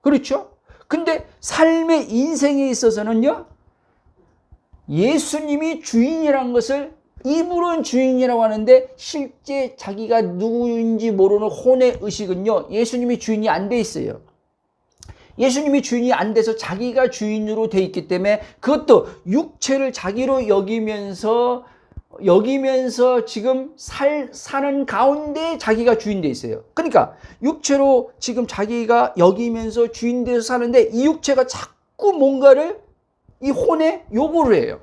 S1: 그렇죠? 근데 삶의 인생에 있어서는요, 예수님이 주인이라는 것을 입으로는 주인이라고 하는데 실제 자기가 누구인지 모르는 혼의 의식은요, 예수님이 주인이 안 돼 있어요. 예수님이 주인이 안 돼서 자기가 주인으로 돼 있기 때문에 그것도 육체를 자기로 여기면서 지금 사는 가운데 자기가 주인 돼 있어요. 그러니까 육체로 지금 자기가 여기면서 주인 돼서 사는데 이 육체가 자꾸 뭔가를 이 혼에 요구를 해요.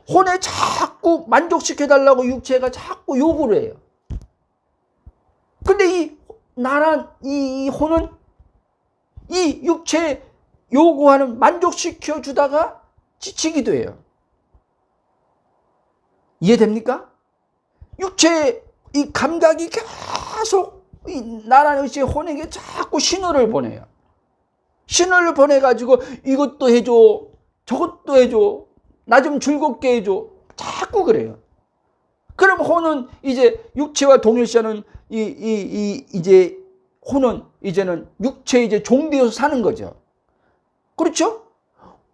S1: 혼에 자꾸 만족시켜달라고 육체가 자꾸 요구를 해요. 근데 이 혼은 이 육체 요구하는 만족시켜 주다가 지치기도 해요. 이해됩니까? 육체의 이 감각이 계속 이 나라는 의지의 혼에게 자꾸 신호를 보내요. 신호를 보내가지고 이것도 해줘, 저것도 해줘, 나 좀 즐겁게 해줘, 자꾸 그래요. 그럼 혼은 이제 육체와 동일시하는 이제 혼은 이제는 육체에 이제 종되어서 사는 거죠. 그렇죠?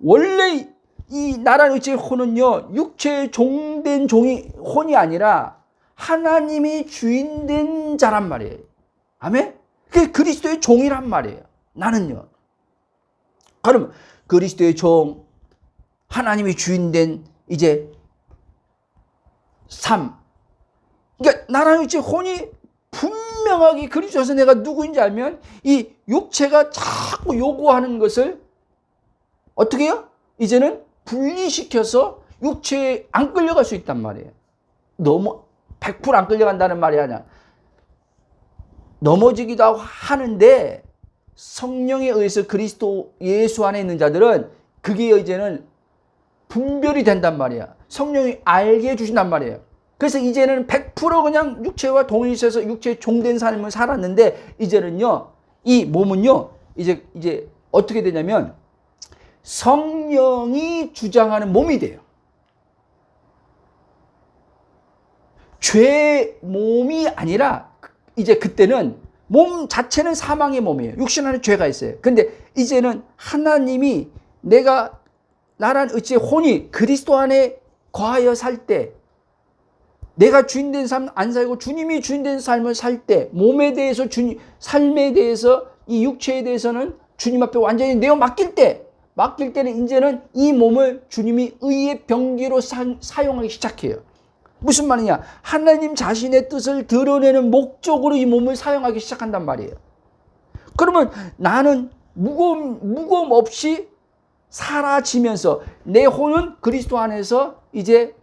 S1: 원래 이 나라는 의지의 혼은요, 육체에 종된 혼이 아니라 하나님이 주인된 자란 말이에요. 아멘? 그게 그리스도의 종이란 말이에요. 나는요. 그럼 그리스도의 종, 하나님이 주인된 이제 삶. 그러니까 나랑 육체 혼이 분명하게 그리스도에서 내가 누구인지 알면 이 육체가 자꾸 요구하는 것을 어떻게 해요? 이제는 분리시켜서 육체에 안 끌려갈 수 있단 말이에요. 너무 100%안 끌려간다는 말이 아니야. 넘어지기도 하는데 성령에 의해서 그리스도 예수 안에 있는 자들은 그게 이제는 분별이 된단 말이야. 성령이 알게 해주신단 말이에요. 그래서 이제는 100% 그냥 육체와 동일시해서 육체에 종된 삶을 살았는데 이제는요, 이 몸은요, 이제 어떻게 되냐면 성령이 주장하는 몸이 돼요. 죄 몸이 아니라 이제 그때는 몸 자체는 사망의 몸이에요. 육신 안에 죄가 있어요. 근데 이제는 하나님이 나란 의지의 혼이 그리스도 안에 거하여 살 때, 내가 주인된 삶 안 살고 주님이 주인된 삶을 살 때, 몸에 대해서 삶에 대해서 이 육체에 대해서는 주님 앞에 완전히 내어 맡길 때는 이제는 이 몸을 주님이 의의 병기로 사용하기 시작해요. 무슨 말이냐? 하나님 자신의 뜻을 드러내는 목적으로 이 몸을 사용하기 시작한단 말이에요. 그러면 나는 무거움 없이 사라지면서 내 혼은 그리스도 안에서 이제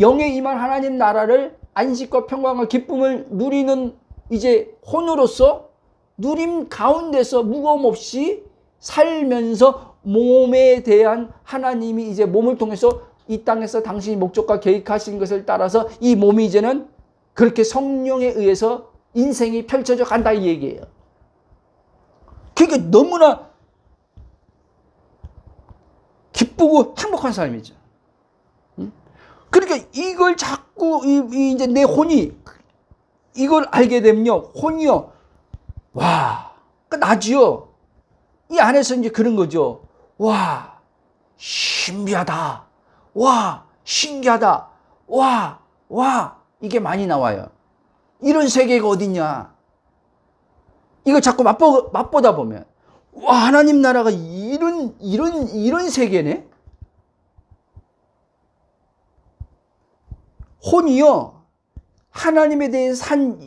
S1: 영에 임한 하나님 나라를 안식과 평강과 기쁨을 누리는 이제 혼으로서 누림 가운데서 무거움 없이 살면서 몸에 대한 하나님이 이제 몸을 통해서 이 땅에서 당신이 목적과 계획하신 것을 따라서 이 몸이 이제는 그렇게 성령에 의해서 인생이 펼쳐져 간다 이 얘기예요. 그러니까 너무나 기쁘고 행복한 삶이죠. 그러니까 이걸 자꾸 이제 내 혼이 이걸 알게 되면요, 혼이요, 와, 그러니까 나지요. 이 안에서 이제 그런 거죠. 와, 신비하다. 와, 신기하다. 와, 이게 많이 나와요. 이런 세계가 어딨냐? 이거 자꾸 맛보다 보면, 와, 하나님 나라가 이런 세계네? 혼이요, 하나님에 대해 산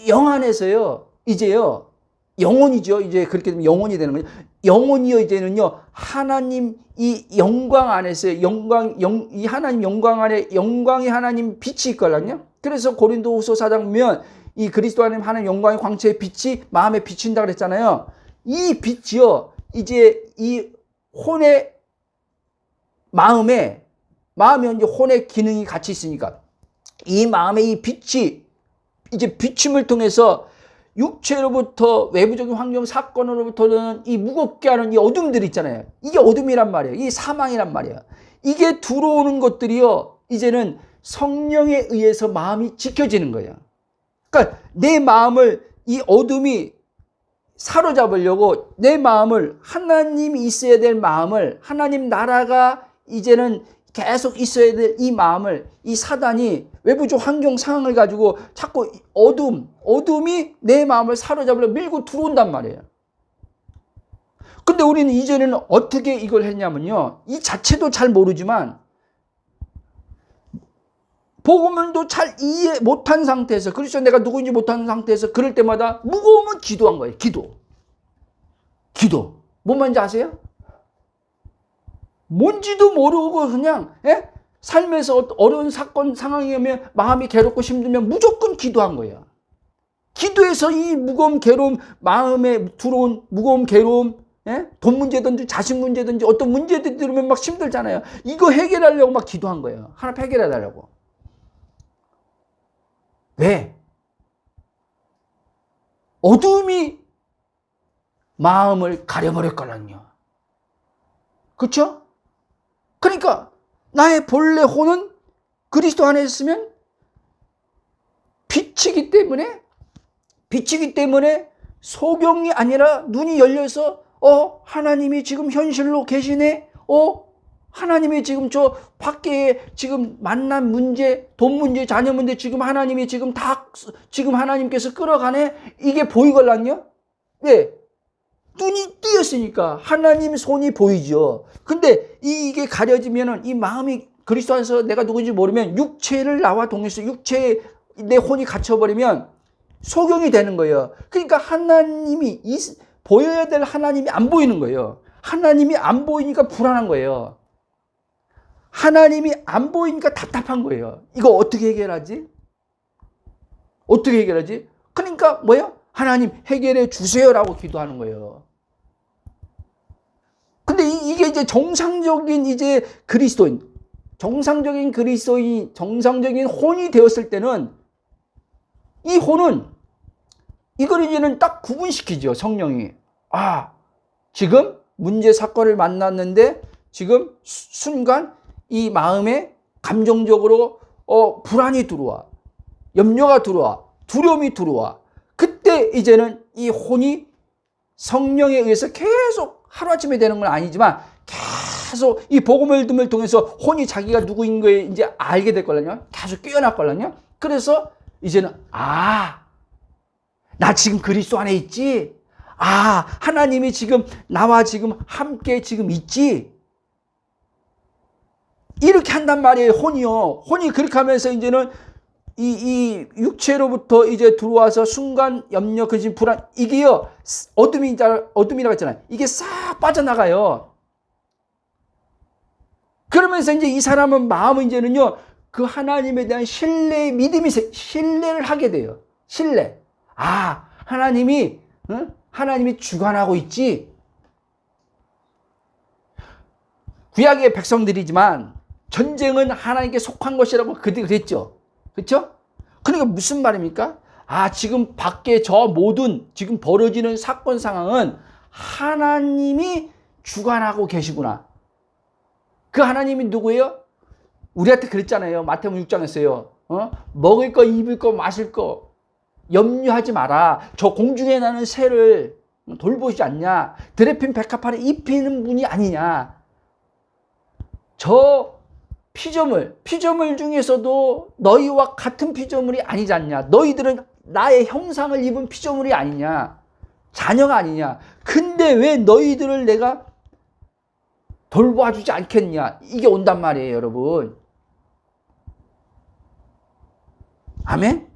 S1: 영 안에서요, 이제요, 영혼이죠. 이제 그렇게 되면 영혼이 되는 거죠. 영혼이요, 이제는요, 하나님 이 영광 안에서 이 하나님 영광 안에 영광이 하나님 빛이 있거든요. 그래서 고린도후서 4장 보면 이 그리스도 안에 하나님 영광의 광채의 빛이 마음에 비친다 그랬잖아요. 이 빛이요, 이제 이 혼의 마음이 이제 혼의 기능이 같이 있으니까 이 마음의 이 빛이 이제 비춤을 통해서 육체로부터 외부적인 환경 사건으로부터는 이 무겁게 하는 이 어둠들이 있잖아요. 이게 어둠이란 말이에요. 이 사망이란 말이에요. 이게 들어오는 것들이요, 이제는 성령에 의해서 마음이 지켜지는 거예요. 그러니까 내 마음을 이 어둠이 사로잡으려고 내 마음을, 하나님이 있어야 될 마음을, 하나님 나라가 이제는 계속 있어야 될 이 마음을 이 사단이 외부적 환경 상황을 가지고 자꾸 어둠이 내 마음을 사로잡으려 밀고 들어온단 말이에요. 근데 우리는 이제는 어떻게 이걸 했냐면요, 이 자체도 잘 모르지만 복음을도 잘 이해 못한 상태에서, 그래서 내가 누구인지 못한 상태에서 그럴 때마다 무거우면 기도한 거예요. 기도. 뭔 말인지 아세요? 뭔지도 모르고 그냥 삶에서 어려운 사건 상황이 오면 마음이 괴롭고 힘들면 무조건 기도한 거예요. 기도해서 이 무거움 괴로움, 마음에 들어온 무거움 괴로움, 돈 문제든지 자식 문제든지 어떤 문제들이 들으면 막 힘들잖아요. 이거 해결하려고 막 기도한 거예요. 하나님 해결해 달라고. 왜? 어둠이 마음을 가려버렸거든요. 그렇죠? 그러니까 나의 본래 혼은 그리스도 안에 있으면 빛이기 때문에 소경이 아니라 눈이 열려서 하나님이 지금 현실로 계시네. 하나님이 지금 저 밖에 지금 만난 문제, 돈 문제, 자녀 문제 지금 하나님이 지금 하나님께서 끌어가네. 이게 보이걸랑요? 왜? 눈이 뜨였으니까 하나님 손이 보이죠. 근데 이게 가려지면은 이 마음이 그리스도 안에서 내가 누군지 모르면 육체를 나와 동일시 육체에 내 혼이 갇혀버리면 소경이 되는 거예요. 그러니까 하나님이 보여야 될 하나님이 안 보이는 거예요. 하나님이 안 보이니까 불안한 거예요. 하나님이 안 보이니까 답답한 거예요. 이거 어떻게 해결하지? 어떻게 해결하지? 그러니까 뭐예요? 하나님 해결해 주세요라고 기도하는 거예요. 근데 이게 이제 정상적인 이제 그리스도인, 정상적인 그리스도인, 정상적인 혼이 되었을 때는 이 혼은 이걸 이제는 딱 구분시키죠. 성령이. 아, 지금 문제 사건을 만났는데 지금 순간 이 마음에 감정적으로 불안이 들어와. 염려가 들어와. 두려움이 들어와. 그때 이제는 이 혼이 성령에 의해서 계속 하루아침에 되는 건 아니지만 계속 이 복음을 통해서 혼이 자기가 누구인 거에 이제 알게 될 거라뇨. 계속 깨어날 거라뇨. 그래서 이제는 나 지금 그리스도 안에 있지. 하나님이 지금 나와 지금 함께 지금 있지. 이렇게 한단 말이에요. 혼이요. 혼이 그렇게 하면서 이제는 이 육체로부터 이제 들어와서 순간 염려, 근심, 불안, 이게요, 어둠이라고 했잖아요. 이게 싹 빠져나가요. 그러면서 이제 이 사람은 마음은 이제는요, 그 하나님에 대한 신뢰, 믿음이, 신뢰를 하게 돼요. 신뢰. 하나님이 주관하고 있지. 구약의 백성들이지만 전쟁은 하나님께 속한 것이라고 그랬죠. 그렇죠? 그러니까 무슨 말입니까? 지금 밖에 저 모든 지금 벌어지는 사건 상황은 하나님이 주관하고 계시구나. 그 하나님이 누구예요? 우리한테 그랬잖아요. 마태복음 6장에서요. 먹을 거, 입을 거, 마실 거 염려하지 마라. 저 공중에 나는 새를 돌보지 않냐? 드레핀 백합화를 입히는 분이 아니냐? 저 피조물 중에서도 너희와 같은 피조물이 아니지 않냐? 너희들은 나의 형상을 입은 피조물이 아니냐? 자녀가 아니냐? 근데 왜 너희들을 내가 돌봐주지 않겠냐? 이게 온단 말이에요, 여러분. 아멘?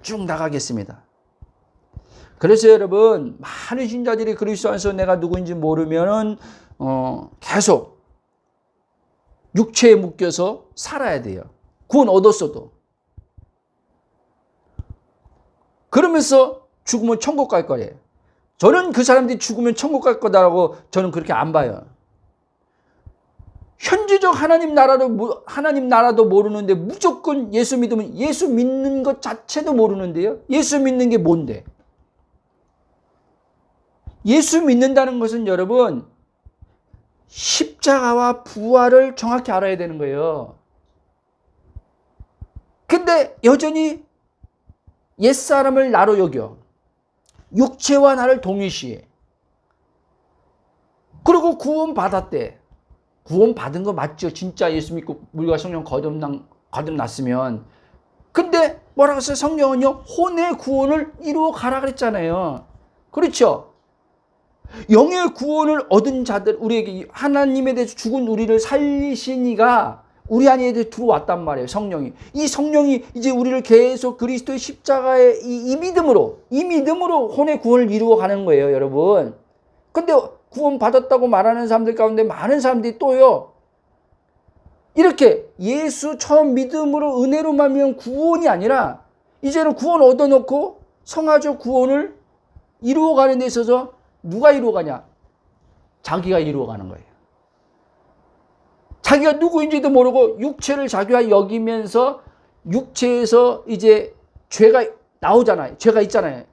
S1: 쭉 나가겠습니다. 그래서 여러분, 많은 신자들이 그리스도 안에서 내가 누구인지 모르면은 계속 육체에 묶여서 살아야 돼요. 구원 얻었어도. 그러면서 죽으면 천국 갈 거예요. 저는 그 사람들이 죽으면 천국 갈 거다라고 저는 그렇게 안 봐요. 현재적 하나님 나라도 모르는데 무조건 예수 믿으면 예수 믿는 것 자체도 모르는데요. 예수 믿는 게 뭔데? 예수 믿는다는 것은 여러분 십자가와 부활을 정확히 알아야 되는 거예요. 근데 여전히 옛사람을 나로 여겨. 육체와 나를 동일시해. 그리고 구원 받았대. 구원 받은 거 맞죠? 진짜 예수 믿고 물과 성령 거듭났으면. 근데 뭐라고 했어요? 성령은요, 혼의 구원을 이루어 가라 그랬잖아요. 그렇죠? 영의 구원을 얻은 자들, 우리에게 하나님에 대해서 죽은 우리를 살리신 이가 우리 안에 들어왔단 말이에요. 성령이. 이 성령이 이제 우리를 계속 그리스도의 십자가의 이 믿음으로 혼의 구원을 이루어 가는 거예요, 여러분. 근데 구원 받았다고 말하는 사람들 가운데 많은 사람들이 또요, 이렇게 예수 처음 믿음으로 은혜로 말미암은 구원이 아니라 이제는 구원 얻어놓고 성화적 구원을 이루어가는 데 있어서 누가 이루어가냐? 자기가 이루어가는 거예요. 자기가 누구인지도 모르고 육체를 자기가 여기면서 육체에서 이제 죄가 나오잖아요. 죄가 있잖아요.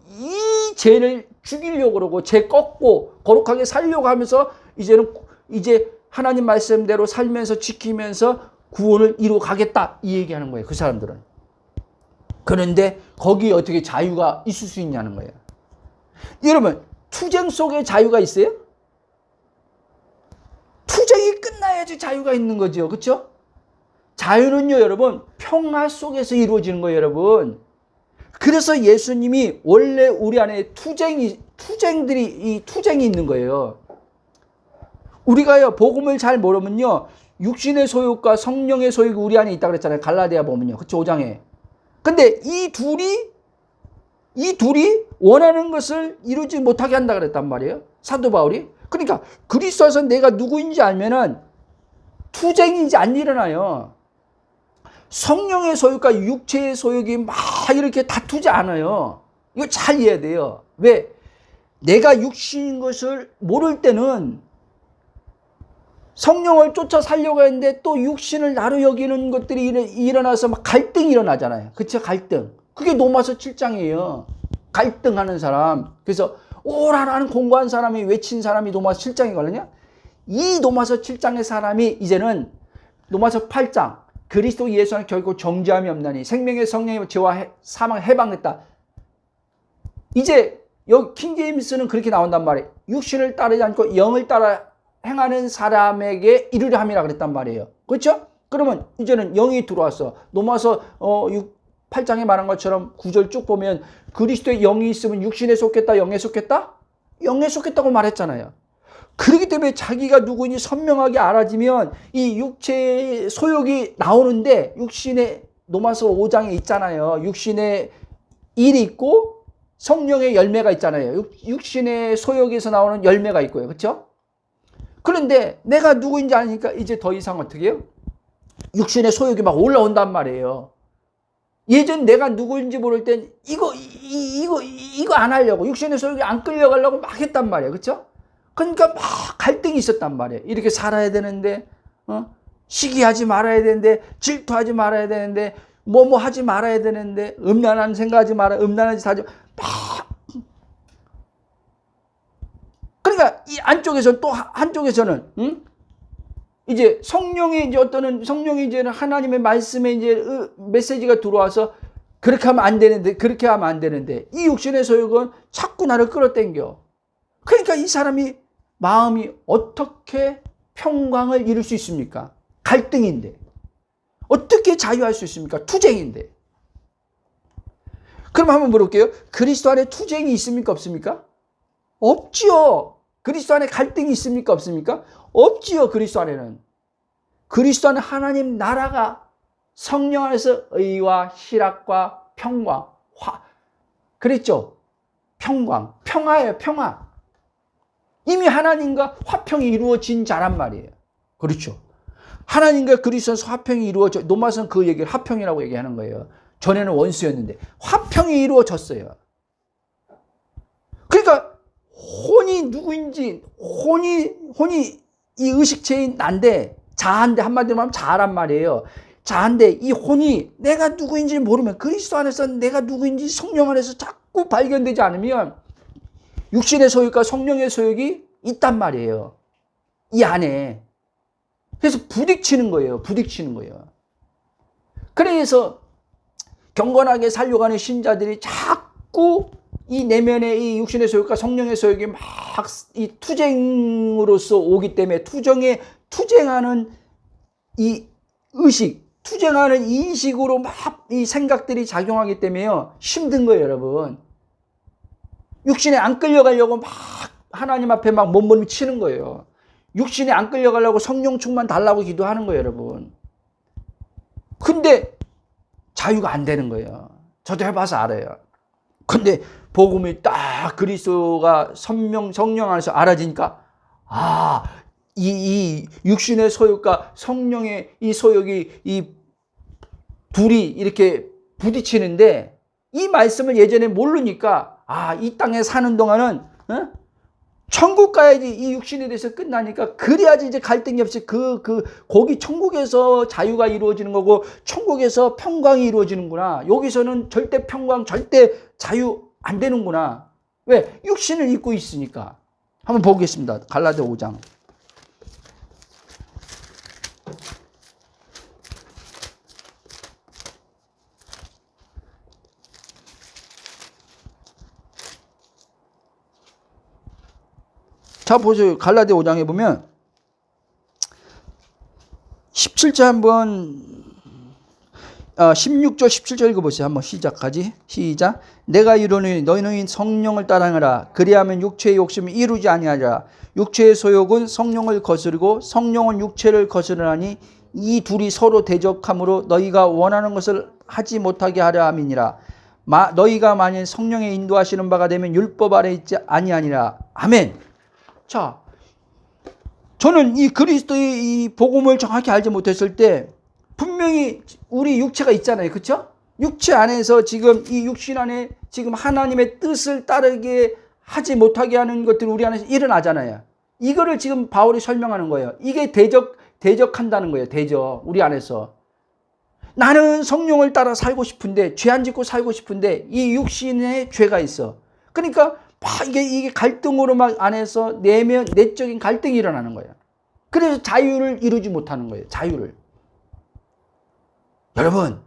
S1: 이 죄를 죽이려고 그러고 죄 꺾고 거룩하게 살려고 하면서 이제 하나님 말씀대로 살면서 지키면서 구원을 이루어 가겠다 이 얘기하는 거예요. 그 사람들은. 그런데 거기에 어떻게 자유가 있을 수 있냐는 거예요. 여러분, 투쟁 속에 자유가 있어요? 투쟁이 끝나야지 자유가 있는 거죠. 그렇죠? 자유는요, 여러분, 평화 속에서 이루어지는 거예요, 여러분. 그래서 예수님이 원래 우리 안에 투쟁이 있는 거예요. 우리가요, 복음을 잘 모르면요, 육신의 소욕과 성령의 소욕이 우리 안에 있다고 그랬잖아요. 갈라디아 보면요. 그쵸, 5장에. 근데 이 둘이 원하는 것을 이루지 못하게 한다 그랬단 말이에요. 사도 바울이. 그러니까 그리스도 안에서 내가 누구인지 알면은 투쟁이 이제 안 일어나요. 성령의 소욕과 육체의 소욕이 막 이렇게 다투지 않아요. 이거 잘 이해해야 돼요. 왜? 내가 육신인 것을 모를 때는 성령을 쫓아 살려고 했는데 또 육신을 나로 여기는 것들이 일어나서 막 갈등이 일어나잖아요. 그쵸? 갈등. 그게 로마서 7장이에요. 갈등하는 사람. 그래서 오라라는 공고한 사람이 외친 사람이 로마서 7장이거든요. 이 로마서 7장의 사람이 이제는 로마서 8장 그리스도 예수 안에 결코 정죄함이 없나니 생명의 성령의 죄와 사망 해방됐다. 이제 여기 킹제임스는 그렇게 나온단 말이에요. 육신을 따르지 않고 영을 따라 행하는 사람에게 이르려 함이라 그랬단 말이에요. 그렇죠? 그러면 이제는 영이 들어왔어. 로마서 8장에 말한 것처럼 9절 쭉 보면 그리스도의 영이 있으면 육신에 속했다, 영에 속했다? 영에 속했다고 말했잖아요. 그렇기 때문에 자기가 누구인지 선명하게 알아지면 이 육체의 소욕이 나오는데 육신의 로마서 5장에 있잖아요. 육신의 일이 있고 성령의 열매가 있잖아요. 육신의 소욕에서 나오는 열매가 있고요. 그렇죠? 그런데 내가 누구인지 아니까 이제 더 이상 어떻게 해요? 육신의 소욕이 막 올라온단 말이에요. 예전 내가 누구인지 모를 땐 이거 안 하려고 육신의 소욕이 안 끌려가려고 막 했단 말이에요. 그렇죠? 그러니까 막 갈등이 있었단 말이에요. 이렇게 살아야 되는데 시기하지 말아야 되는데 질투하지 말아야 되는데 뭐뭐 하지 말아야 되는데 음란한 생각하지 말아야 음란한 짓 하지 막 그러니까 이 안쪽에서 또 한쪽에서는 이제 성령이 이제 성령이 이제는 하나님의 말씀에 이제 메시지가 들어와서 그렇게 하면 안 되는데 이 육신의 소욕은 자꾸 나를 끌어당겨. 그러니까 이 사람이 마음이 어떻게 평강을 이룰 수 있습니까? 갈등인데. 어떻게 자유할 수 있습니까? 투쟁인데. 그럼 한번 물어볼게요. 그리스도 안에 투쟁이 있습니까? 없습니까? 없지요. 그리스도 안에 갈등이 있습니까? 없습니까? 없지요. 그리스도 안에는. 그리스도 안에 하나님 나라가 성령 안에서 의와 희락과 평강, 그랬죠? 평강, 평화예요. 평화. 이미 하나님과 화평이 이루어진 자란 말이에요. 그렇죠? 하나님과 그리스도에서 화평이 이루어져. 로마서는 그 얘기를 화평이라고 얘기하는 거예요. 전에는 원수였는데 화평이 이루어졌어요. 그러니까 혼이 누구인지 혼이 이 의식체인 난데 자한데 한마디로 하면 자란 말이에요. 자한데 이 혼이 내가 누구인지 모르면 그리스도 안에서 내가 누구인지 성령 안에서 자꾸 발견되지 않으면 육신의 소욕과 성령의 소욕이 있단 말이에요. 이 안에. 그래서 부딪히는 거예요. 그래서 경건하게 살려고 하는 신자들이 자꾸 이 내면의 이 육신의 소욕과 성령의 소욕이 막 이 투쟁으로서 오기 때문에 투쟁하는 이 의식, 투쟁하는 인식으로 막 이 생각들이 작용하기 때문에요. 힘든 거예요, 여러분. 육신에 안 끌려가려고 막 하나님 앞에 막 몸부림치는 거예요. 육신에 안 끌려가려고 성령 충만 달라고 기도하는 거예요, 여러분. 근데 자유가 안 되는 거예요. 저도 해봐서 알아요. 근데 복음이 딱 그리스도가 성령 안에서 알아지니까 이 육신의 소욕과 성령의 이 소욕이 이 둘이 이렇게 부딪히는데 이 말씀을 예전에 모르니까 이 땅에 사는 동안은 천국 가야지 이 육신에 대해서 끝나니까 그래야지 이제 갈등이 없이 거기 천국에서 자유가 이루어지는 거고 천국에서 평강이 이루어지는구나. 여기서는 절대 평강, 절대 자유 안 되는구나. 왜? 육신을 입고 있으니까. 한번 보겠습니다. 갈라디아 5장. 자, 보세요. 갈라디아 5장에 보면 17절 한번 16절 17절 읽어보세요. 한번 시작하지. 시작. 내가 이르노니 너희는 성령을 따르라. 그리하면 육체의 욕심을 이루지 아니하리라. 육체의 소욕은 성령을 거스르고 성령은 육체를 거스르나니 이 둘이 서로 대적함으로 너희가 원하는 것을 하지 못하게 하려 함이니라. 너희가 만일 성령의 인도하시는 바가 되면 율법 아래 있지 아니하니라. 아멘. 자, 저는 이 그리스도의 이 복음을 정확히 알지 못했을 때 분명히 우리 육체가 있잖아요. 그렇죠? 육체 안에서 지금 이 육신 안에 지금 하나님의 뜻을 따르게 하지 못하게 하는 것들이 우리 안에서 일어나잖아요. 이거를 지금 바울이 설명하는 거예요. 이게 대적한다는 거예요. 대적. 우리 안에서. 나는 성령을 따라 살고 싶은데, 죄 안 짓고 살고 싶은데, 이 육신에 죄가 있어. 그러니까, 이게 갈등으로 막 안에서 내적인 갈등이 일어나는 거예요. 그래서 자유를 이루지 못하는 거예요. 자유를. 여러분,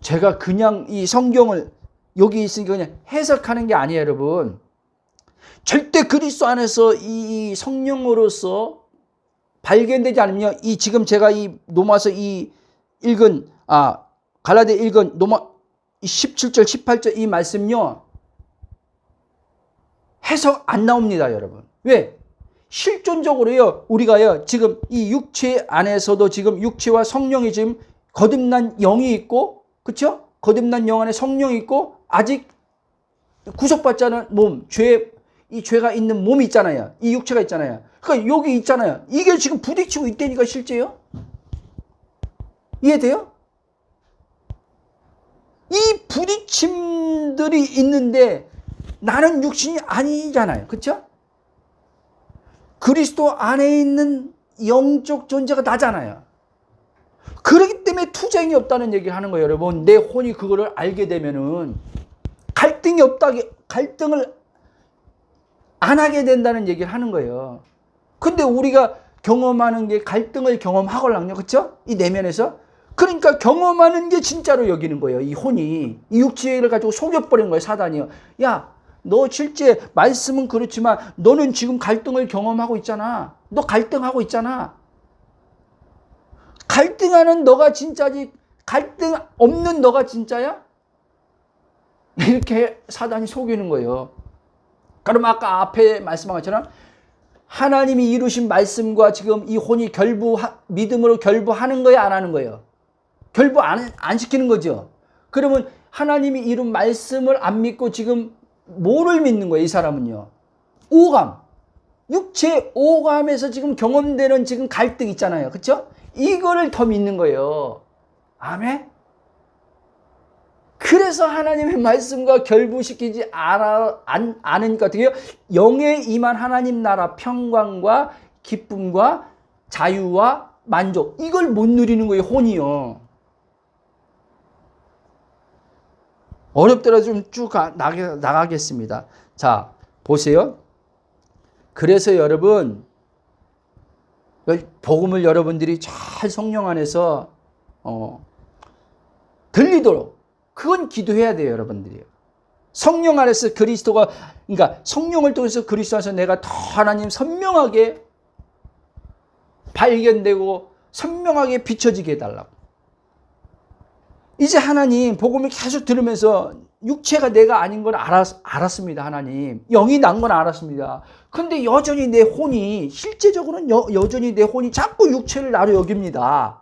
S1: 제가 그냥 이 성경을 여기 있으니까 그냥 해석하는 게 아니에요, 여러분. 절대 그리스도 안에서 이 성령으로서 발견되지 않으면 지금 제가 이 로마서 갈라디아 읽은 로마 17절 18절 이 말씀요 해석 안 나옵니다, 여러분. 왜? 실존적으로요 우리가요 지금 이 육체 안에서도 지금 육체와 성령이 지금 거듭난 영이 있고, 그렇죠? 거듭난 영 안에 성령이 있고 아직 구속받지 않은 몸, 이 죄가 있는 몸이 있잖아요. 이 육체가 있잖아요. 그러니까 여기 있잖아요. 이게 지금 부딪히고 있다니까 실제요. 이해돼요? 이 부딪힘들이 있는데 나는 육신이 아니잖아요. 그렇죠? 그리스도 안에 있는 영적 존재가 나잖아요. 그렇기 때문에 투쟁이 없다는 얘기를 하는 거예요, 여러분. 내 혼이 그거를 알게 되면은 갈등을 안 하게 된다는 얘기를 하는 거예요. 근데 우리가 경험하는 게 갈등을 경험하걸랑요, 그렇죠? 이 내면에서. 그러니까 경험하는 게 진짜로 여기는 거예요. 이 혼이 이 육체를 가지고 속여버린 거예요, 사단이요. 야, 너 실제 말씀은 그렇지만 너는 지금 갈등을 경험하고 있잖아. 너 갈등하고 있잖아. 갈등하는 너가 진짜지 갈등 없는 너가 진짜야? 이렇게 사단이 속이는 거예요. 그럼 아까 앞에 말씀한 것처럼 하나님이 이루신 말씀과 지금 이 혼이 믿음으로 결부하는 거야, 안 하는 거예요? 결부 안 시키는 거죠. 그러면 하나님이 이룬 말씀을 안 믿고 지금 뭐를 믿는 거예요, 이 사람은요? 오감. 육체 오감에서 지금 경험되는 지금 갈등 있잖아요. 그렇죠? 이거를 더 믿는 거예요. 아멘? 그래서 하나님의 말씀과 결부시키지 않으니까 어떻게 해요? 영에 임한 하나님 나라 평강과 기쁨과 자유와 만족, 이걸 못 누리는 거예요, 혼이요. 어렵더라도 좀 쭉 나가겠습니다. 자, 보세요. 그래서 여러분, 복음을 여러분들이 잘 성령 안에서 들리도록 그건 기도해야 돼요, 여러분들이요. 성령 안에서 그러니까 성령을 통해서 그리스도 안에서 내가 더 하나님 선명하게 발견되고 선명하게 비춰지게 해달라고. 이제 하나님 복음을 계속 들으면서 육체가 내가 아닌 건 알았습니다, 하나님. 영이 난 건 알았습니다. 근데 여전히 내 혼이, 실제적으로는 여전히 내 혼이 자꾸 육체를 나로 여깁니다.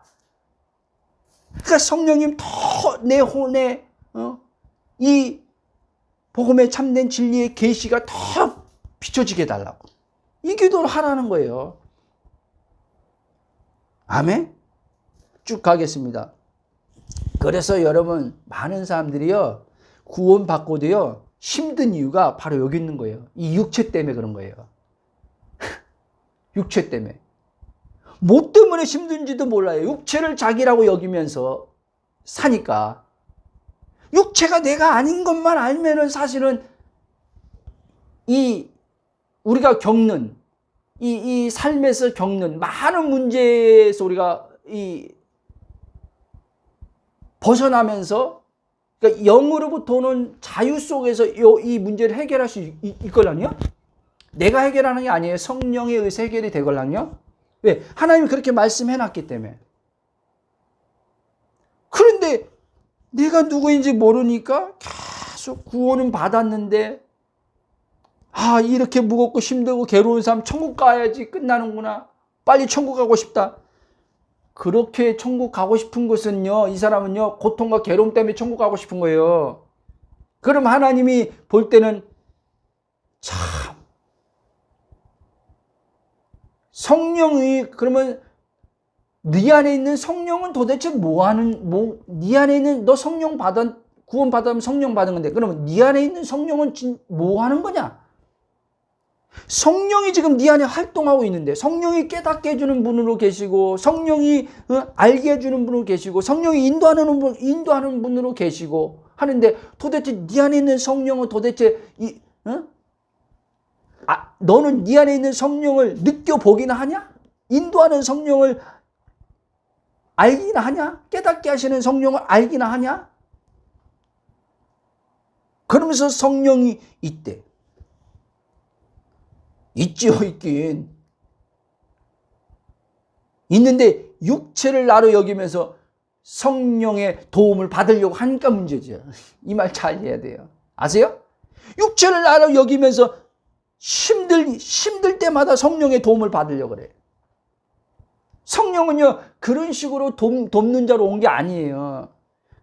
S1: 그러니까 성령님 더 내 혼에 이 복음의 참된 진리의 계시가 더 비춰지게 해달라고. 이 기도를 하라는 거예요. 아멘? 쭉 가겠습니다. 그래서 여러분, 많은 사람들이요, 구원받고도요, 힘든 이유가 바로 여기 있는 거예요. 이 육체 때문에 그런 거예요. 육체 때문에. 뭐 때문에 힘든지도 몰라요. 육체를 자기라고 여기면서 사니까. 육체가 내가 아닌 것만 알면은 사실은 우리가 겪는, 이 삶에서 겪는 많은 문제에서 우리가 벗어나면서, 그러니까 영으로부터 오는 자유 속에서 이 문제를 해결할 수 있걸랑요? 내가 해결하는 게 아니에요. 성령에 의해서 해결이 되걸랑요? 왜? 하나님이 그렇게 말씀해 놨기 때문에. 그런데 내가 누구인지 모르니까 계속 구원은 받았는데, 이렇게 무겁고 힘들고 괴로운 삶 천국 가야지 끝나는구나. 빨리 천국 가고 싶다. 그렇게 천국 가고 싶은 것은요, 이 사람은요, 고통과 괴로움 때문에 천국 가고 싶은 거예요. 그럼 하나님이 볼 때는 참, 성령이, 그러면 네 안에 있는 성령은 도대체 네 안에 있는, 너 성령 구원 받으면 성령 받은 건데, 그러면 네 안에 있는 성령은 뭐 하는 거냐? 성령이 지금 네 안에 활동하고 있는데, 성령이 깨닫게 해주는 분으로 계시고, 성령이 알게 해주는 분으로 계시고, 성령이 인도하는 분으로 계시고 하는데, 도대체 네 안에 있는 성령은 도대체 너는 네 안에 있는 성령을 느껴보기나 하냐? 인도하는 성령을 알기나 하냐? 깨닫게 하시는 성령을 알기나 하냐? 그러면서 성령이 있대. 있지요, 있긴. 있는데 육체를 나로 여기면서 성령의 도움을 받으려고 하니까 문제죠. 이 말 잘 이해해야 돼요. 아세요? 육체를 나로 여기면서 힘들 때마다 성령의 도움을 받으려고 그래. 성령은요, 그런 식으로 돕는 자로 온 게 아니에요.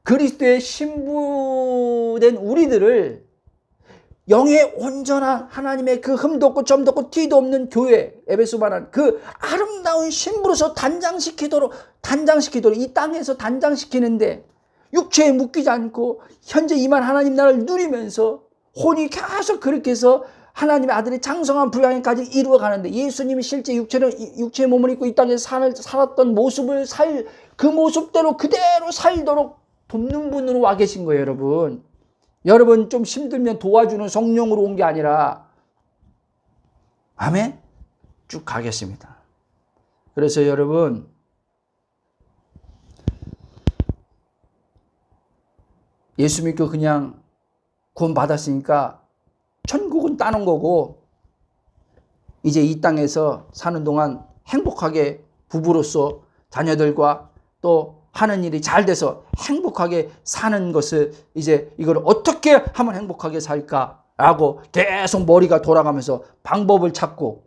S1: 그리스도의 신부된 우리들을 영의 온전한 하나님의 그 흠도 없고 점도 없고 티도 없는 교회, 에베소만한 그 아름다운 신부로서 단장시키도록 이 땅에서 단장시키는데, 육체에 묶이지 않고 현재 임한 하나님 나라를 누리면서 혼이 계속 그렇게 해서 하나님의 아들의 장성한 분량까지 이루어가는데, 예수님이 실제 육체의 몸을 입고 이 땅에서 살았던 모습을 그 모습대로 그대로 살도록 돕는 분으로 와 계신 거예요, 여러분. 여러분 좀 힘들면 도와주는 성령으로 온 게 아니라. 아멘? 쭉 가겠습니다. 그래서 여러분, 예수 믿고 그냥 구원 받았으니까 천국은 따는 거고, 이제 이 땅에서 사는 동안 행복하게 부부로서 자녀들과 또 하는 일이 잘 돼서 행복하게 사는 것을, 이제 이걸 어떻게 하면 행복하게 살까라고 계속 머리가 돌아가면서 방법을 찾고,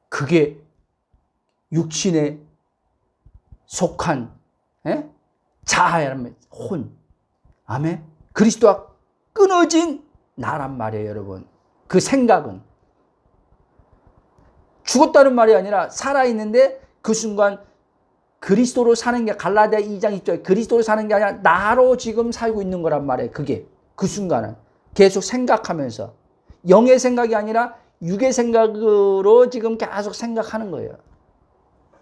S1: 그게 육신에 속한 자아라면 혼. 아멘. 그리스도와 끊어진 나란 말이에요, 여러분. 그 생각은 죽었다는 말이 아니라 살아있는데 그 순간 그리스도로 사는 게, 갈라디아 2장 2절, 그리스도로 사는 게 아니라 나로 지금 살고 있는 거란 말이에요. 그게 그 순간은 계속 생각하면서, 영의 생각이 아니라 육의 생각으로 지금 계속 생각하는 거예요.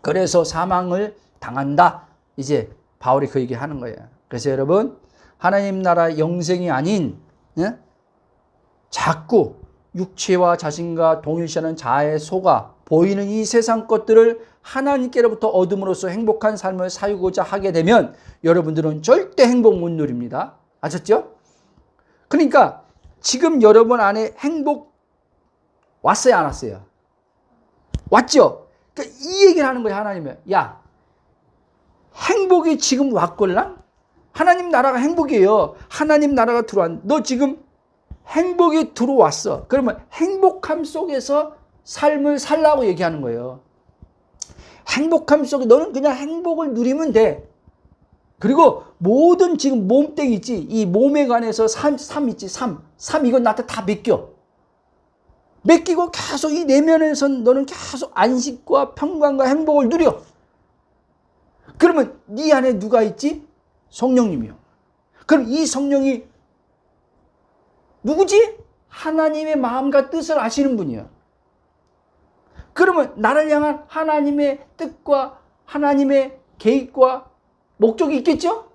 S1: 그래서 사망을 당한다. 이제 바울이 그 얘기하는 거예요. 그래서 여러분, 하나님 나라 영생이 아닌 자꾸 육체와 자신과 동일시하는 자아에 속아 보이는 이 세상 것들을 하나님께로부터 얻음으로써 행복한 삶을 살고자 하게 되면 여러분들은 절대 행복 못 누립니다. 아셨죠? 그러니까 지금 여러분 안에 행복 왔어요, 안 왔어요? 왔죠? 그러니까 이 얘기를 하는 거예요, 하나님은. 야, 행복이 지금 왔걸랑? 하나님 나라가 행복이에요. 하나님 나라가 들어왔. 너 지금 행복이 들어왔어. 그러면 행복함 속에서 삶을 살라고 얘기하는 거예요. 행복함 속에 너는 그냥 행복을 누리면 돼. 그리고 모든 지금 몸뚱이 있지, 이 몸에 관해서 삶 있지, 삶 이건 나한테 다 맡기고 계속 이 내면에서 너는 계속 안식과 평강과 행복을 누려. 그러면 네 안에 누가 있지? 성령님이요. 그럼 이 성령이 누구지? 하나님의 마음과 뜻을 아시는 분이요. 그러면 나를 향한 하나님의 뜻과 하나님의 계획과 목적이 있겠죠?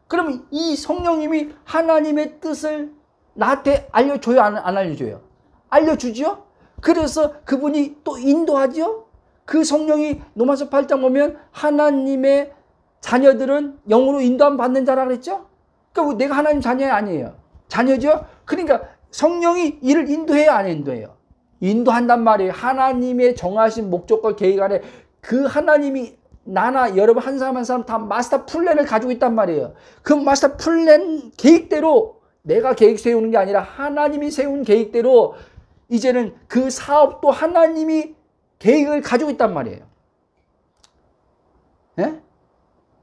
S1: 그러면 이 성령님이 하나님의 뜻을 나한테 알려줘요, 안 알려줘요? 알려주죠? 그래서 그분이 또 인도하죠? 그 성령이 로마서 8장 보면 하나님의 자녀들은 영으로 인도함 받는 자라 그랬죠? 그러니까 내가 하나님 자녀 아니에요. 자녀죠? 그러니까 성령이 이를 인도해요, 안 인도해요? 인도한단 말이에요. 하나님의 정하신 목적과 계획 안에 그 하나님이 나나 여러분 한 사람 한 사람 다 마스터 플랜을 가지고 있단 말이에요. 그 마스터 플랜 계획대로 내가 계획 세우는 게 아니라 하나님이 세운 계획대로 이제는 그 사업도 하나님이 계획을 가지고 있단 말이에요. 예?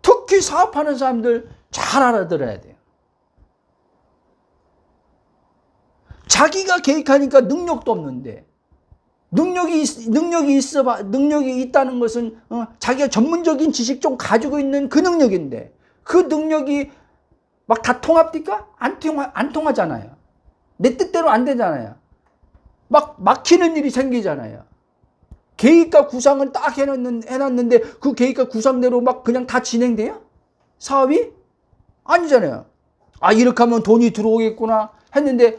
S1: 특히 사업하는 사람들 잘 알아들어야 돼요. 자기가 계획하니까 능력도 없는데, 능력이 있다는 것은 자기가 전문적인 지식 좀 가지고 있는 그 능력인데, 그 능력이 막 다 통합니까? 안 통하잖아요. 내 뜻대로 안 되잖아요. 막 막히는 일이 생기잖아요. 계획과 구상을 딱 해놨는데 그 계획과 구상대로 막 그냥 다 진행돼요? 사업이? 아니잖아요. 아, 이렇게 하면 돈이 들어오겠구나 했는데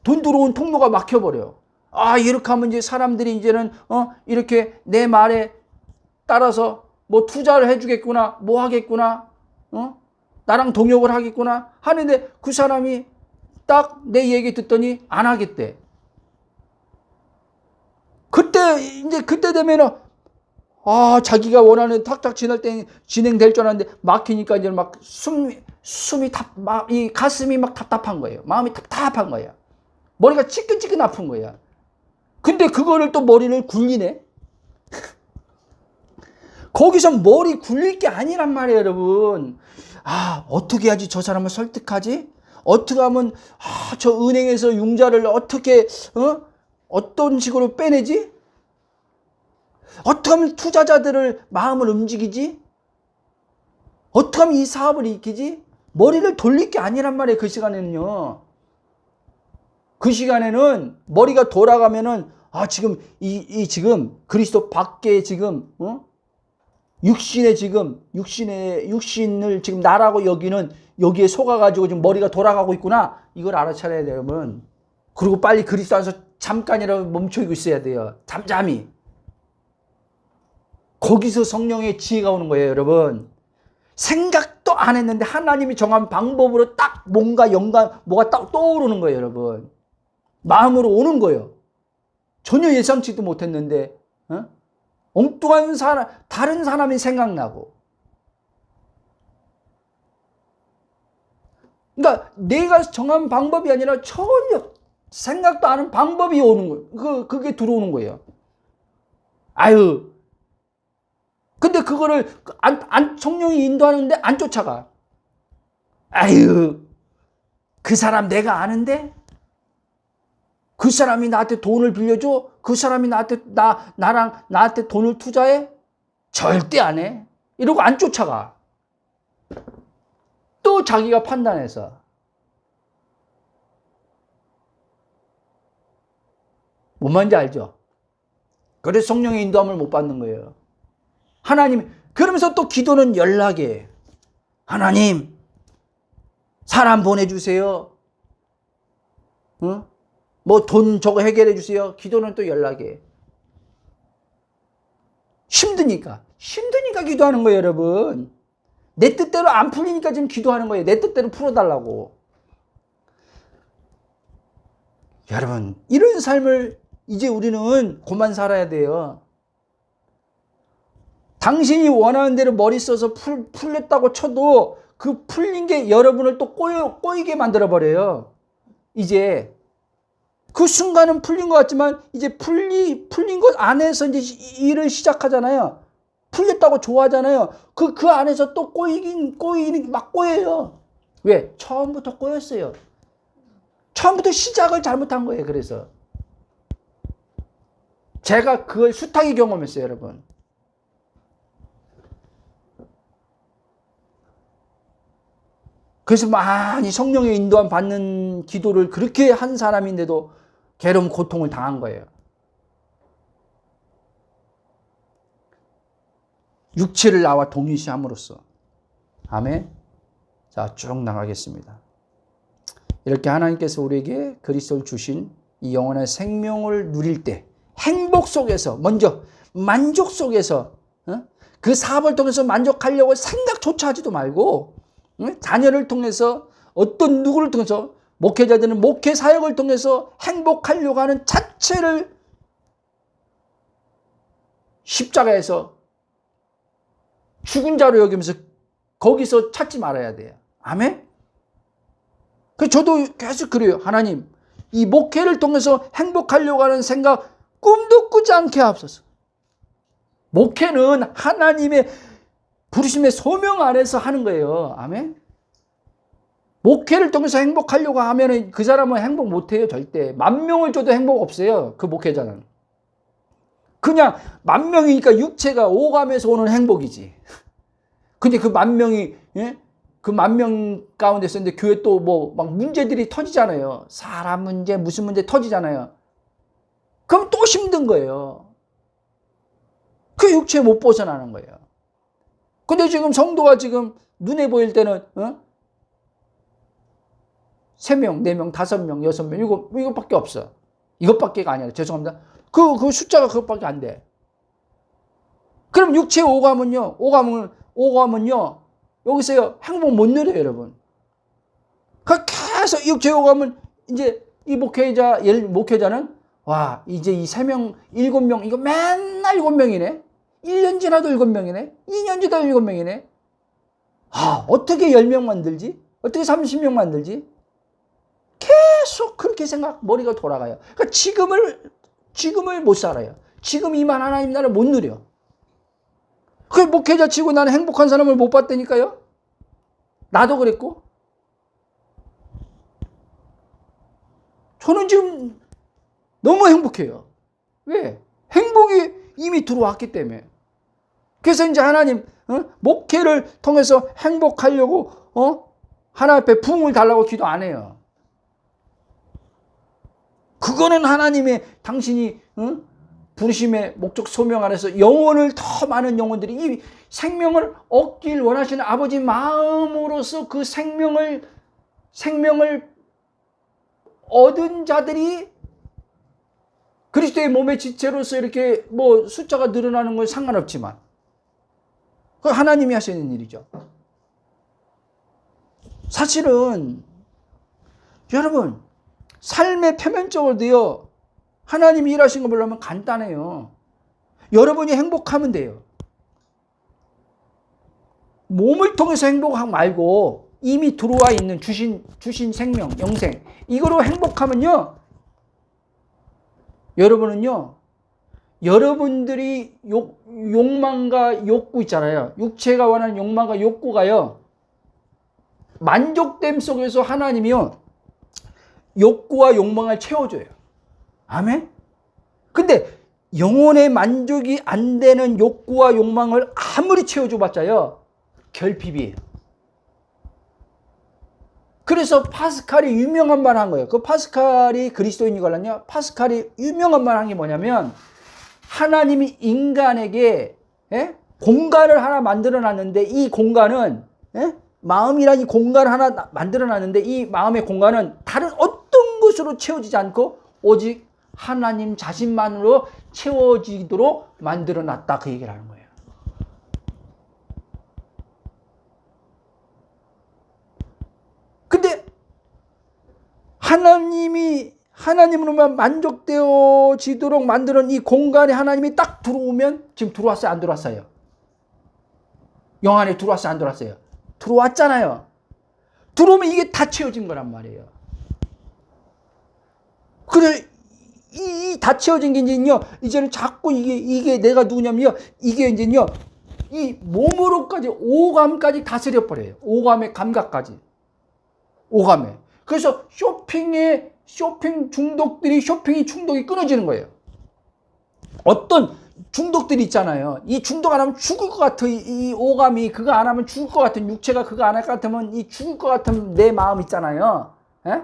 S1: 돈 들어온 통로가 막혀버려. 아, 이렇게 하면 이제 사람들이 이제는 이렇게 내 말에 따라서 뭐 투자를 해주겠구나, 뭐 하겠구나, 나랑 동역을 하겠구나 하는데 그 사람이 딱 내 얘기 듣더니 안 하겠대. 그때 되면은 자기가 원하는 탁탁 진행될 줄 알았는데 막히니까 이제 막 이 가슴이 막 답답한 거예요. 마음이 답답한 거예요. 머리가 찌끈찌끈 아픈 거야. 근데 그거를 또 머리를 굴리네. 거기서 머리 굴릴 게 아니란 말이에요, 여러분. 어떻게 해야지 저 사람을 설득하지? 어떻게 하면 저 은행에서 융자를 어떻게 어떤 식으로 빼내지? 어떻게 하면 투자자들을 마음을 움직이지? 어떻게 하면 이 사업을 일으키지? 머리를 돌릴 게 아니란 말이에요, 그 시간에는요. 그 시간에는 머리가 돌아가면은 지금 지금 그리스도 밖에 지금 육신을 지금 나라고 여기는 여기에 속아가지고 지금 머리가 돌아가고 있구나. 이걸 알아차려야 돼요, 여러분. 그리고 빨리 그리스도 안에서 잠깐이라도 멈추고 있어야 돼요. 잠잠히. 거기서 성령의 지혜가 오는 거예요, 여러분. 생각도 안 했는데 하나님이 정한 방법으로 딱 뭐가 딱 떠오르는 거예요, 여러분. 마음으로 오는 거예요. 전혀 예상치도 못했는데, 엉뚱한 다른 사람이 생각나고. 그러니까 내가 정한 방법이 아니라 전혀 생각도 안 하는 방법이 오는 거예요. 그게 들어오는 거예요. 근데 그거를 성령이 인도하는데 안 쫓아가. 그 사람 내가 아는데? 그 사람이 나한테 돈을 빌려줘? 그 사람이 나한테 돈을 투자해? 절대 안 해. 이러고 안 쫓아가. 또 자기가 판단해서. 뭔 말인지 알죠? 그래서 성령의 인도함을 못 받는 거예요. 그러면서 또 기도는 연락해. 하나님, 사람 보내주세요. 뭐 돈 저거 해결해 주세요. 기도는 또 연락해. 힘드니까 기도하는 거예요, 여러분. 내 뜻대로 안 풀리니까 지금 기도하는 거예요. 내 뜻대로 풀어달라고. 여러분, 이런 삶을 이제 우리는 그만 살아야 돼요. 당신이 원하는 대로 머리 써서 풀렸다고 쳐도 그 풀린 게 여러분을 또 꼬이게 만들어버려요. 이제 그 순간은 풀린 것 같지만 이제 풀린 것 안에서 이제 일을 시작하잖아요. 풀렸다고 좋아하잖아요. 그 안에서 또 막 꼬여요. 왜? 처음부터 꼬였어요. 처음부터 시작을 잘못한 거예요. 그래서 제가 그걸 숱하게 경험했어요, 여러분. 그래서 많이 성령의 인도함 받는 기도를 그렇게 한 사람인데도 괴로움, 고통을 당한 거예요. 육체를 나와 동일시함으로써. 아멘. 자, 쭉 나가겠습니다. 이렇게 하나님께서 우리에게 그리스도를 주신 이 영원한 생명을 누릴 때 행복 속에서 먼저 만족 속에서 그 사업을 통해서 만족하려고 생각조차 하지도 말고 자녀를 통해서 어떤 누구를 통해서 목회자들은 목회 사역을 통해서 행복하려고 하는 자체를 십자가에서 죽은 자로 여기면서 거기서 찾지 말아야 돼요. 아멘? 그래서 저도 계속 그래요. 하나님, 이 목회를 통해서 행복하려고 하는 생각 꿈도 꾸지 않게 하옵소서. 목회는 하나님의 부르심의 소명 안에서 하는 거예요. 아멘? 목회를 통해서 행복하려고 하면 그 사람은 행복 못해요. 절대. 10,000명을 줘도 행복 없어요. 그 목회자는. 그냥 10,000명이니까 육체가 오감에서 오는 행복이지. 근데 그 10,000명이, 예? 그 10,000명 가운데 있었는데 교회 또 뭐 막 문제들이 터지잖아요. 사람 문제, 무슨 문제 터지잖아요. 그럼 또 힘든 거예요. 그 육체에 못 벗어나는 거예요. 근데 지금 성도가 지금 눈에 보일 때는, 3명, 4명, 5명, 6명, 이것밖에 없어. 이것밖에가 아니라, 죄송합니다. 그 숫자가 그것밖에 안 돼. 그럼 육체의 오감은요, 여기서요, 행복 못 누려요, 여러분. 계속 육체의 오감은, 이제, 이 목회자는, 와, 이제 이 3명, 7명, 이거 맨날 7명이네? 1년 지나도 7명이네? 2년 지나도 7명이네? 아, 어떻게 10명 만들지? 어떻게 30명 만들지? 계속 그렇게 머리가 돌아가요. 그러니까 지금을 못 살아요. 지금 이만 하나님 나라를 못 누려. 그 목회자 치고 나는 행복한 사람을 못 봤다니까요? 나도 그랬고. 저는 지금 너무 행복해요. 왜? 행복이 이미 들어왔기 때문에. 그래서 이제 하나님, 목회를 통해서 행복하려고, 하나님 앞에 부흥을 달라고 기도 안 해요. 그거는 하나님의 당신이 부르심의 목적 소명 안에서 영혼을 더 많은 영혼들이 이 생명을 얻길 원하시는 아버지 마음으로서 그 생명을 얻은 자들이 그리스도의 몸의 지체로서 이렇게 뭐 숫자가 늘어나는 건 상관없지만 그 하나님이 하시는 일이죠. 사실은 여러분 삶의 표면적으로도요, 하나님이 일하신 거 보려면 간단해요. 여러분이 행복하면 돼요. 몸을 통해서 행복하고 말고 이미 들어와 있는 주신 생명, 영생, 이거로 행복하면요, 여러분은요, 여러분들이 욕망과 욕구 있잖아요. 육체가 원하는 욕망과 욕구가요, 만족됨 속에서 하나님이요, 욕구와 욕망을 채워줘요. 아멘? 근데 영혼의 만족이 안 되는 욕구와 욕망을 아무리 채워줘봤자요, 결핍이에요. 그래서 파스칼이 유명한 말 한 거예요. 그 파스칼이 그리스도인이걸랑요. 파스칼이 유명한 말 한 게 뭐냐면, 하나님이 인간에게 공간을 하나 만들어 놨는데, 이 공간은 마음이란 이 공간을 하나 만들어 놨는데, 이 마음의 공간은 다른 어떤 것으로 채워지지 않고 오직 하나님 자신만으로 채워지도록 만들어 놨다, 그 얘기를 하는 거예요. 근데 하나님으로만 만족되어지도록 만드는 이 공간에 하나님이 딱 들어오면, 지금 들어왔어요, 안 들어왔어요? 영 안에 들어왔어요, 안 들어왔어요? 들어왔잖아요. 들어오면 이게 다 채워진 거란 말이에요. 그래, 이 다 채워진 게 이제는 자꾸 이게 내가 누구냐면요, 이게 이제는요, 이 몸으로까지, 오감까지 다스려 버려요. 오감의 감각까지. 오감에. 그래서 쇼핑 중독이 끊어지는 거예요. 어떤 중독들이 있잖아요. 이 중독 안 하면 죽을 것 같은 이 오감이, 그거 안 하면 죽을 것 같은 육체가, 그거 안 할 것 같으면 이 죽을 것 같은 내 마음 있잖아요. 에?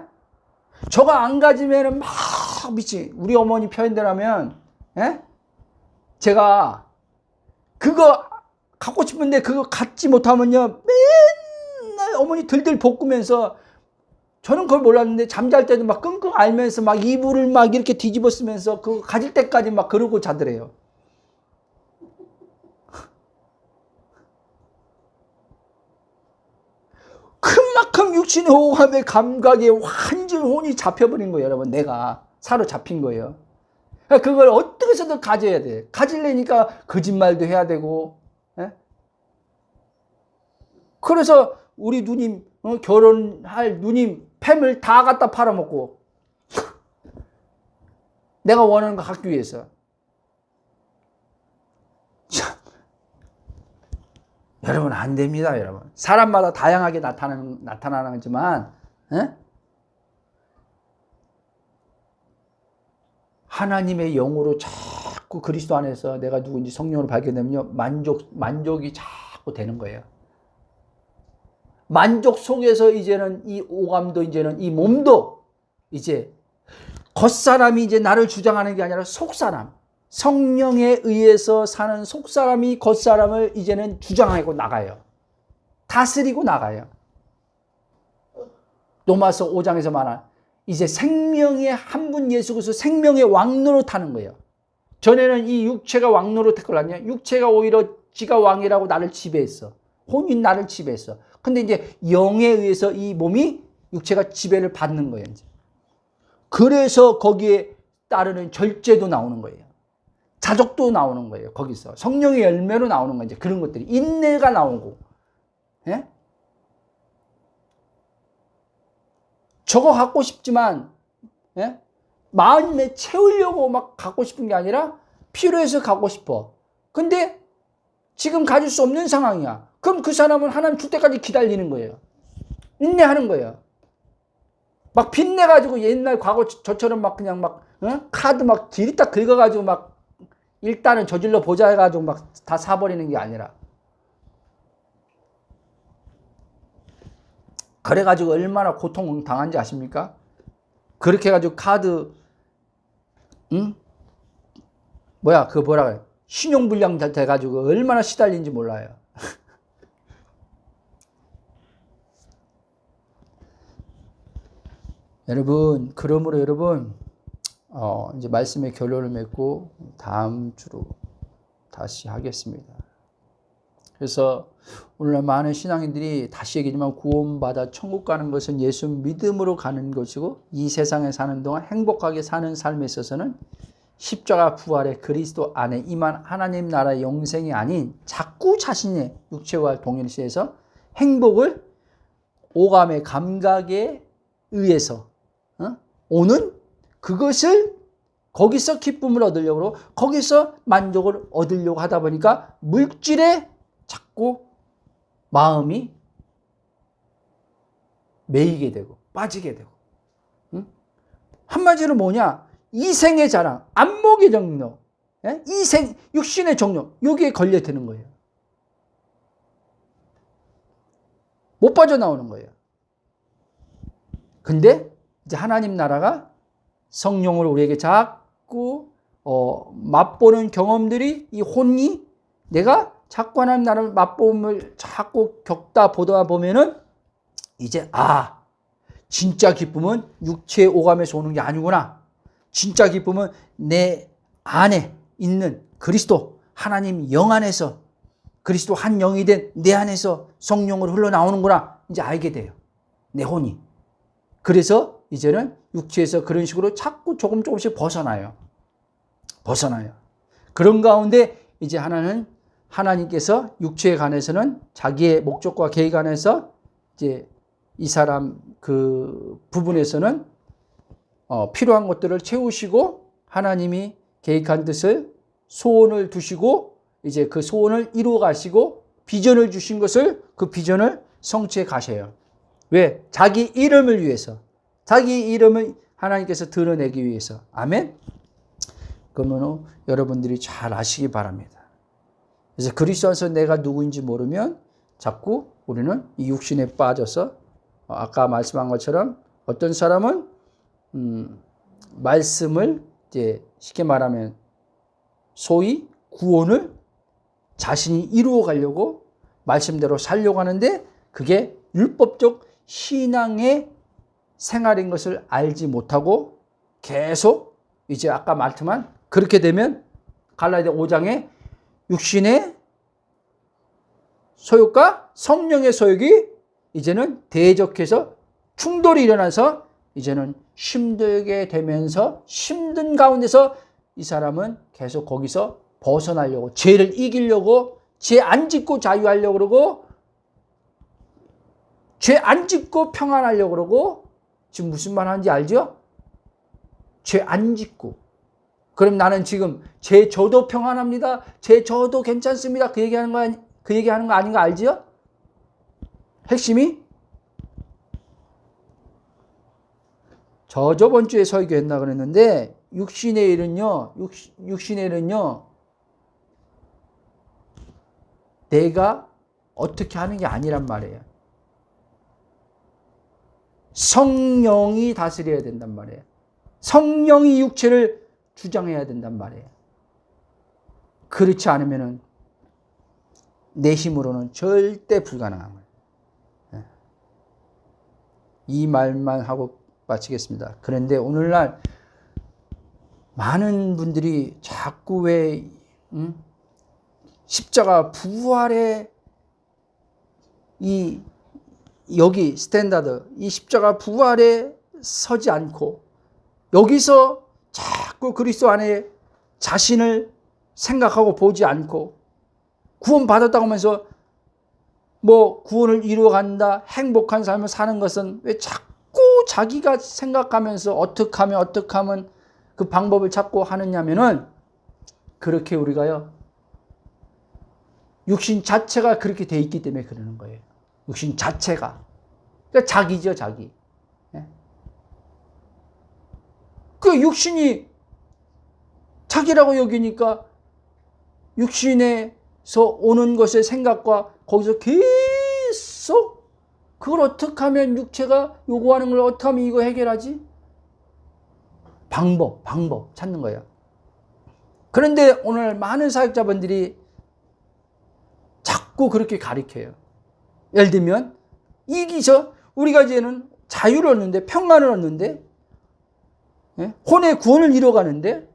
S1: 저거 안 가지면은 막 미치. 우리 어머니 표현대로 하면, 제가 그거 갖고 싶은데 그거 갖지 못하면요, 맨날 어머니 들들 볶으면서, 저는 그걸 몰랐는데 잠잘 때도 막 끙끙 앓면서 막 이불을 막 이렇게 뒤집어 쓰면서 그거 가질 때까지 막 그러고 자더래요. 큰만큼 육신의 호감의 감각에 완전 혼이 잡혀버린 거예요, 여러분. 내가 사로잡힌 거예요. 그걸 어떻게 해서든 가져야 돼. 가지려니까 거짓말도 해야 되고, 그래서 우리 누님, 결혼할 누님 팸을 다 갖다 팔아먹고 내가 원하는 거 갖기 위해서. 참, 여러분 안 됩니다. 여러분 사람마다 다양하게 나타나는 거지만 하나님의 영으로 자꾸 그리스도 안에서 내가 누군지 성령으로 발견되면요, 만족이 자꾸 되는 거예요. 만족 속에서 이제는 이 오감도, 이제는 이 몸도, 이제 겉사람이 이제 나를 주장하는 게 아니라 속사람, 성령에 의해서 사는 속사람이 겉사람을 이제는 주장하고 나가요. 다스리고 나가요. 로마서 5장에서 말한 이제 생명의 한 분 예수 그리스도 생명의 왕노로 타는 거예요. 전에는 이 육체가 왕노로 택걸라냐? 육체가 오히려 지가 왕이라고 나를 지배했어. 혼인 나를 지배했어. 근데 이제 영에 의해서 이 몸이, 육체가 지배를 받는 거예요. 이제. 그래서 거기에 따르는 절제도 나오는 거예요. 자족도 나오는 거예요. 거기서 성령의 열매로 나오는 거예요. 이제 그런 것들이 인내가 나오고, 예? 저거 갖고 싶지만, 예? 마음에 채우려고 막 갖고 싶은 게 아니라 필요해서 갖고 싶어. 근데 지금 가질 수 없는 상황이야. 그럼 그 사람은 하나님 줄 때까지 기다리는 거예요. 인내하는 거예요. 막 빚내가지고 옛날 과거 저처럼 막 그냥 막 카드 막 디리딱 긁어가지고 막 일단은 저질러 보자 해가지고 막 다 사버리는 게 아니라, 그래가지고 얼마나 고통 당한지 아십니까? 그렇게 해가지고 카드, 그거 뭐라 그래? 신용불량 돼가지고 얼마나 시달린지 몰라요. 여러분, 그러므로 여러분, 이제 말씀의 결론을 맺고 다음 주로 다시 하겠습니다. 그래서 오늘날 많은 신앙인들이 다시 얘기지만 구원받아 천국 가는 것은 예수 믿음으로 가는 것이고, 이 세상에 사는 동안 행복하게 사는 삶에 있어서는 십자가 부활의 그리스도 안에 임한 하나님 나라의 영생이 아닌 자꾸 자신의 육체와 동일시해서 행복을 오감의 감각에 의해서 오는 그것을, 거기서 기쁨을 얻으려고, 거기서 만족을 얻으려고 하다 보니까 물질에 자꾸 마음이 매이게 되고 빠지게 되고, 한마디로 뭐냐? 이생의 자랑, 안목의 정욕, 이생, 육신의 정욕, 여기에 걸려드는 거예요. 못 빠져나오는 거예요. 근데 이제 하나님 나라가 성령을 우리에게 자꾸 맛보는 경험들이, 이 혼이, 내가 자꾸 하나님 나라를 맛봄을 자꾸 겪다 보다 보면은 이제 진짜 기쁨은 육체의 오감에서 오는 게 아니구나. 진짜 기쁨은 내 안에 있는 그리스도 하나님 영 안에서, 그리스도 한 영이 된 내 안에서 성령으로 흘러나오는구나. 이제 알게 돼요. 내 혼이. 그래서 이제는 육체에서 그런 식으로 자꾸 조금씩 벗어나요. 그런 가운데 이제 하나님께서 육체에 관해서는 자기의 목적과 계획 안에서 이제 이 사람 그 부분에서는 필요한 것들을 채우시고, 하나님이 계획한 뜻을, 소원을 두시고 이제 그 소원을 이루어 가시고, 비전을 주신 것을, 그 비전을 성취해 가셔요. 왜? 자기 이름을 위해서, 자기 이름을 하나님께서 드러내기 위해서. 아멘. 그러면 여러분들이 잘 아시기 바랍니다. 그래서 그리스도 안에서 내가 누구인지 모르면 자꾸 우리는 이 육신에 빠져서, 아까 말씀한 것처럼 어떤 사람은 말씀을 이제 쉽게 말하면 소위 구원을 자신이 이루어 가려고 말씀대로 살려고 하는데, 그게 율법적 신앙의 생활인 것을 알지 못하고 계속 이제 아까 말했지만, 그렇게 되면 갈라디아 5장에 육신의 소욕과 성령의 소욕이 이제는 대적해서 충돌이 일어나서 이제는 힘들게 되면서, 힘든 가운데서 이 사람은 계속 거기서 벗어나려고, 죄를 이기려고, 죄 안 짓고 자유하려고 그러고, 죄 안 짓고 평안하려고 그러고, 지금 무슨 말 하는지 알죠? 죄 안 짓고. 그럼 나는 지금 죄 져도 평안합니다. 죄 져도 괜찮습니다. 그 얘기하는 거 아닌 거 알죠? 핵심이? 저번 주에 설교했나 그랬는데, 육신의 일은요, 내가 어떻게 하는 게 아니란 말이에요. 성령이 다스려야 된단 말이에요. 성령이 육체를 주장해야 된단 말이에요. 그렇지 않으면은 내 힘으로는 절대 불가능한 거예요. 이 말만 하고 마치겠습니다. 그런데 오늘날 많은 분들이 자꾸 왜 십자가 부활의 여기 스탠다드, 이 십자가 부활에 서지 않고 여기서 자꾸 그리스도 안에 자신을 생각하고 보지 않고 구원 받았다고 하면서 뭐 구원을 이루어간다, 행복한 삶을 사는 것은 왜 자꾸 자기가 생각하면서 어떻게 하면 그 방법을 찾고 하느냐면은, 그렇게 우리가요, 육신 자체가 그렇게 돼 있기 때문에 그러는 거예요. 육신 자체가. 그러니까 자기죠, 자기. 그 육신이 자기라고 여기니까 육신에서 오는 것의 생각과 거기서 계속 그걸 어떻게 하면 육체가 요구하는 걸 어떻게 하면 이거 해결하지? 방법 찾는 거예요. 그런데 오늘 많은 사역자분들이 자꾸 그렇게 가르쳐요. 예를 들면 우리가 이제는 자유를 얻는데, 평안을 얻는데, 혼의 구원을 이뤄가는데,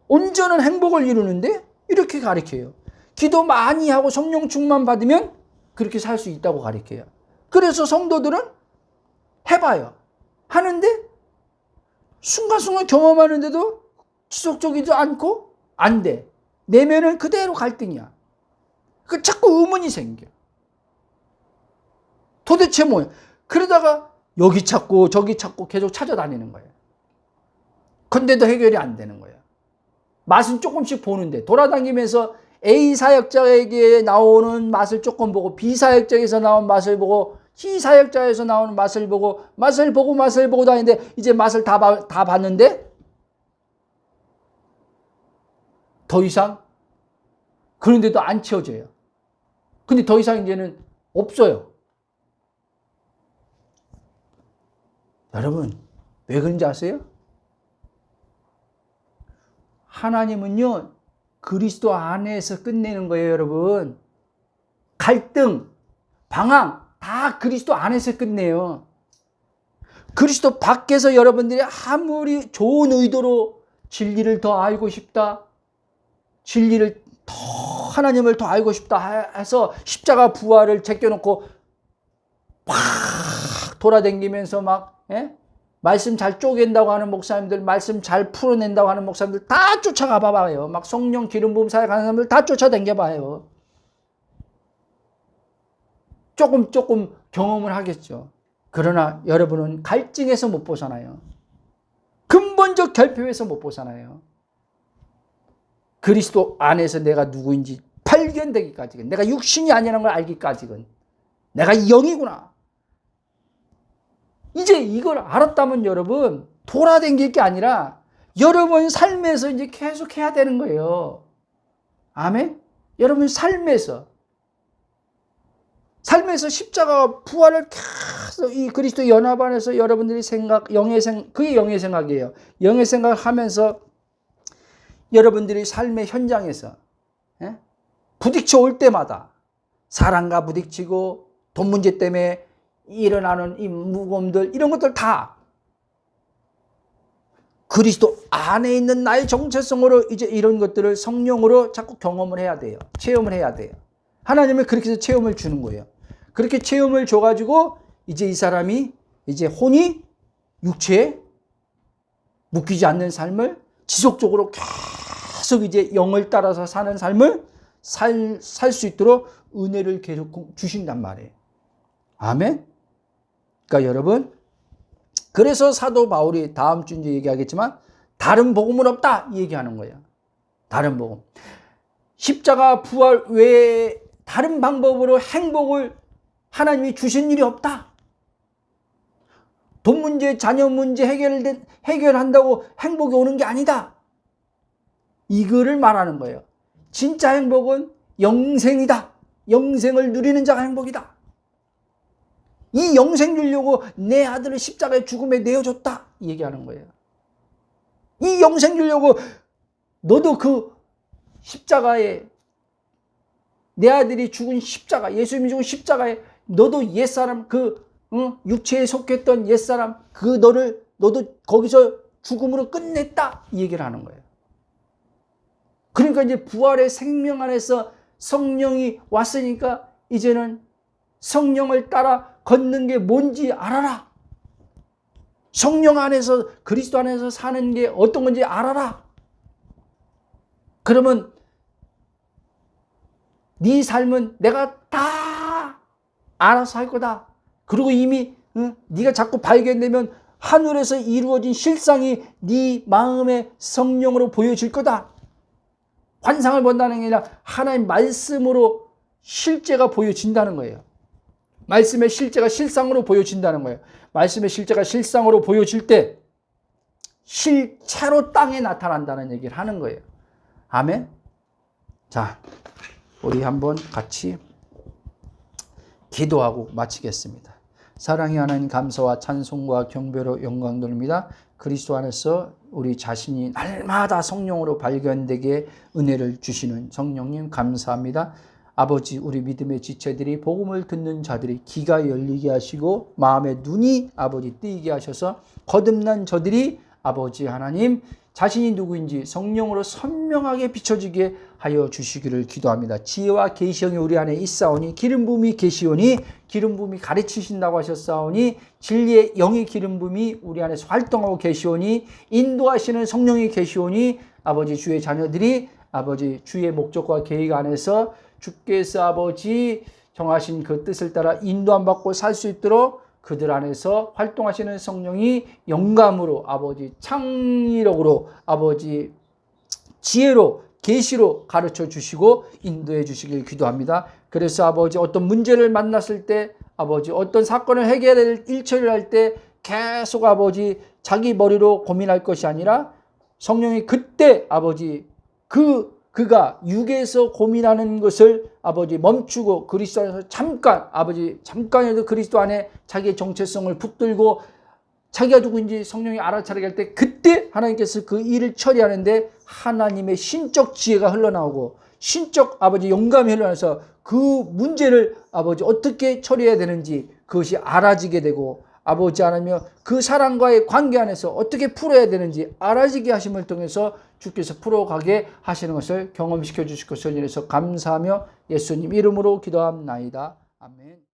S1: 온전한 행복을 이루는데 이렇게 가르쳐요. 기도 많이 하고 성령 충만 받으면 그렇게 살 수 있다고 가르쳐요. 그래서 성도들은 해봐요. 하는데 순간순간 경험하는데도 지속적이지 않고 안 돼. 내면은 그대로 갈등이야. 그 자꾸 의문이 생겨. 도대체 뭐야? 그러다가 여기 찾고 저기 찾고 계속 찾아다니는 거예요. 근데도 해결이 안 되는 거예요. 맛은 조금씩 보는데 돌아다니면서 A 사역자에게 나오는 맛을 조금 보고, B 사역자에서 나온 맛을 보고, C 사역자에서 나오는 맛을 보고 다니는데, 이제 맛을 다 봤는데 더 이상, 그런데도 안 채워져요. 근데 더 이상 이제는 없어요. 여러분, 왜 그런지 아세요? 하나님은요, 그리스도 안에서 끝내는 거예요, 여러분. 갈등, 방황, 다 그리스도 안에서 끝내요. 그리스도 밖에서 여러분들이 아무리 좋은 의도로 진리를 더 알고 싶다, 하나님을 더 알고 싶다 해서 십자가 부활을 제껴놓고 막 돌아다니면서 말씀 잘 쪼갠다고 하는 목사님들, 말씀 잘 풀어낸다고 하는 목사님들 다 쫓아가 봐봐요. 막 성령 기름 부음 사역하는 사람들 다 쫓아다녀 봐요. 조금 경험을 하겠죠. 그러나 여러분은 갈증에서 못 벗어나요. 근본적 결핍에서 못 벗어나요. 그리스도 안에서 내가 누구인지 발견되기까지는, 내가 육신이 아니라는 걸 알기까지는, 내가 영이구나. 이제 이걸 알았다면 여러분, 돌아다닐 게 아니라 여러분 삶에서 이제 계속 해야 되는 거예요. 아멘? 여러분 삶에서 십자가 부활을 계속 이 그리스도 연합 안에서 여러분들이 그게 영의 생각이에요. 영의 생각을 하면서 여러분들이 삶의 현장에서 부딪혀 올 때마다 사랑과 부딪히고 돈 문제 때문에 일어나는 이 무거움들, 이런 것들 다 그리스도 안에 있는 나의 정체성으로 이제 이런 것들을 성령으로 자꾸 경험을 해야 돼요. 체험을 해야 돼요. 하나님은 그렇게 해서 체험을 주는 거예요. 그렇게 체험을 줘가지고 이제 이 사람이 이제 혼이 육체에 묶이지 않는 삶을 지속적으로 계속 이제 영을 따라서 사는 삶을 살 수 있도록 은혜를 계속 주신단 말이에요. 아멘? 그러니까 여러분, 그래서 사도 바울이 다음 주 이제 얘기하겠지만 다른 복음은 없다 얘기하는 거예요. 다른 복음. 십자가 부활 외에 다른 방법으로 행복을 하나님이 주신 일이 없다. 돈 문제, 자녀 문제 해결한다고 행복이 오는 게 아니다. 이거를 말하는 거예요. 진짜 행복은 영생이다. 영생을 누리는 자가 행복이다. 이 영생 주려고 내 아들을 십자가의 죽음에 내어줬다. 얘기하는 거예요. 이 영생 주려고 너도 그 십자가에, 내 아들이 죽은 십자가, 예수님이 죽은 십자가에 너도 옛사람, 육체에 속했던 옛사람, 너도 거기서 죽음으로 끝냈다. 이 얘기를 하는 거예요. 그러니까 이제 부활의 생명 안에서 성령이 왔으니까 이제는 성령을 따라 걷는 게 뭔지 알아라. 성령 안에서, 그리스도 안에서 사는 게 어떤 건지 알아라. 그러면 네 삶은 내가 다 알아서 할 거다. 그리고 이미 네가 자꾸 발견되면 하늘에서 이루어진 실상이 네 마음의 성령으로 보여질 거다. 환상을 본다는 게 아니라 하나님 말씀으로 실제가 보여진다는 거예요. 말씀의 실제가 실상으로 보여진다는 거예요. 말씀의 실제가 실상으로 보여질 때 실체로 땅에 나타난다는 얘기를 하는 거예요. 아멘. 자, 우리 한번 같이 기도하고 마치겠습니다. 사랑의 하나님, 감사와 찬송과 경배로 영광 돌립니다. 그리스도 안에서 우리 자신이 날마다 성령으로 발견되게 은혜를 주시는 성령님 감사합니다. 아버지, 우리 믿음의 지체들이, 복음을 듣는 자들이 귀가 열리게 하시고 마음의 눈이 아버지 뜨이게 하셔서 거듭난 저들이 아버지 하나님 자신이 누구인지 성령으로 선명하게 비춰지게 하여 주시기를 기도합니다. 지혜와 계시형이 우리 안에 있사오니, 기름 부음이 계시오니, 기름 부음이 가르치신다고 하셨사오니, 진리의 영의 기름 부음이 우리 안에서 활동하고 계시오니, 인도하시는 성령이 계시오니, 아버지 주의 자녀들이 아버지 주의 목적과 계획 안에서 주께서 아버지 정하신 그 뜻을 따라 인도함 받고 살 수 있도록 그들 안에서 활동하시는 성령이 영감으로, 아버지 창의력으로, 아버지 지혜로, 계시로 가르쳐 주시고 인도해 주시길 기도합니다. 그래서 아버지 어떤 문제를 만났을 때, 아버지 어떤 사건을 해결할 일처리를 할 때 계속 아버지 자기 머리로 고민할 것이 아니라 성령이 그때 아버지 그가 육에서 고민하는 것을 아버지 멈추고 그리스도 안에서 잠깐이라도 그리스도 안에 자기의 정체성을 붙들고 자기가 누구인지 성령이 알아차리게 할 때 그때 하나님께서 그 일을 처리하는데 하나님의 신적 지혜가 흘러나오고 신적 아버지 영감이 흘러나와서 그 문제를 아버지 어떻게 처리해야 되는지 그것이 알아지게 되고, 아버지 하나님 그 사람과의 관계 안에서 어떻게 풀어야 되는지 알아지게 하심을 통해서 주께서 풀어가게 하시는 것을 경험시켜 주실 것을 인해서 감사하며 예수님 이름으로 기도합나이다. 아멘.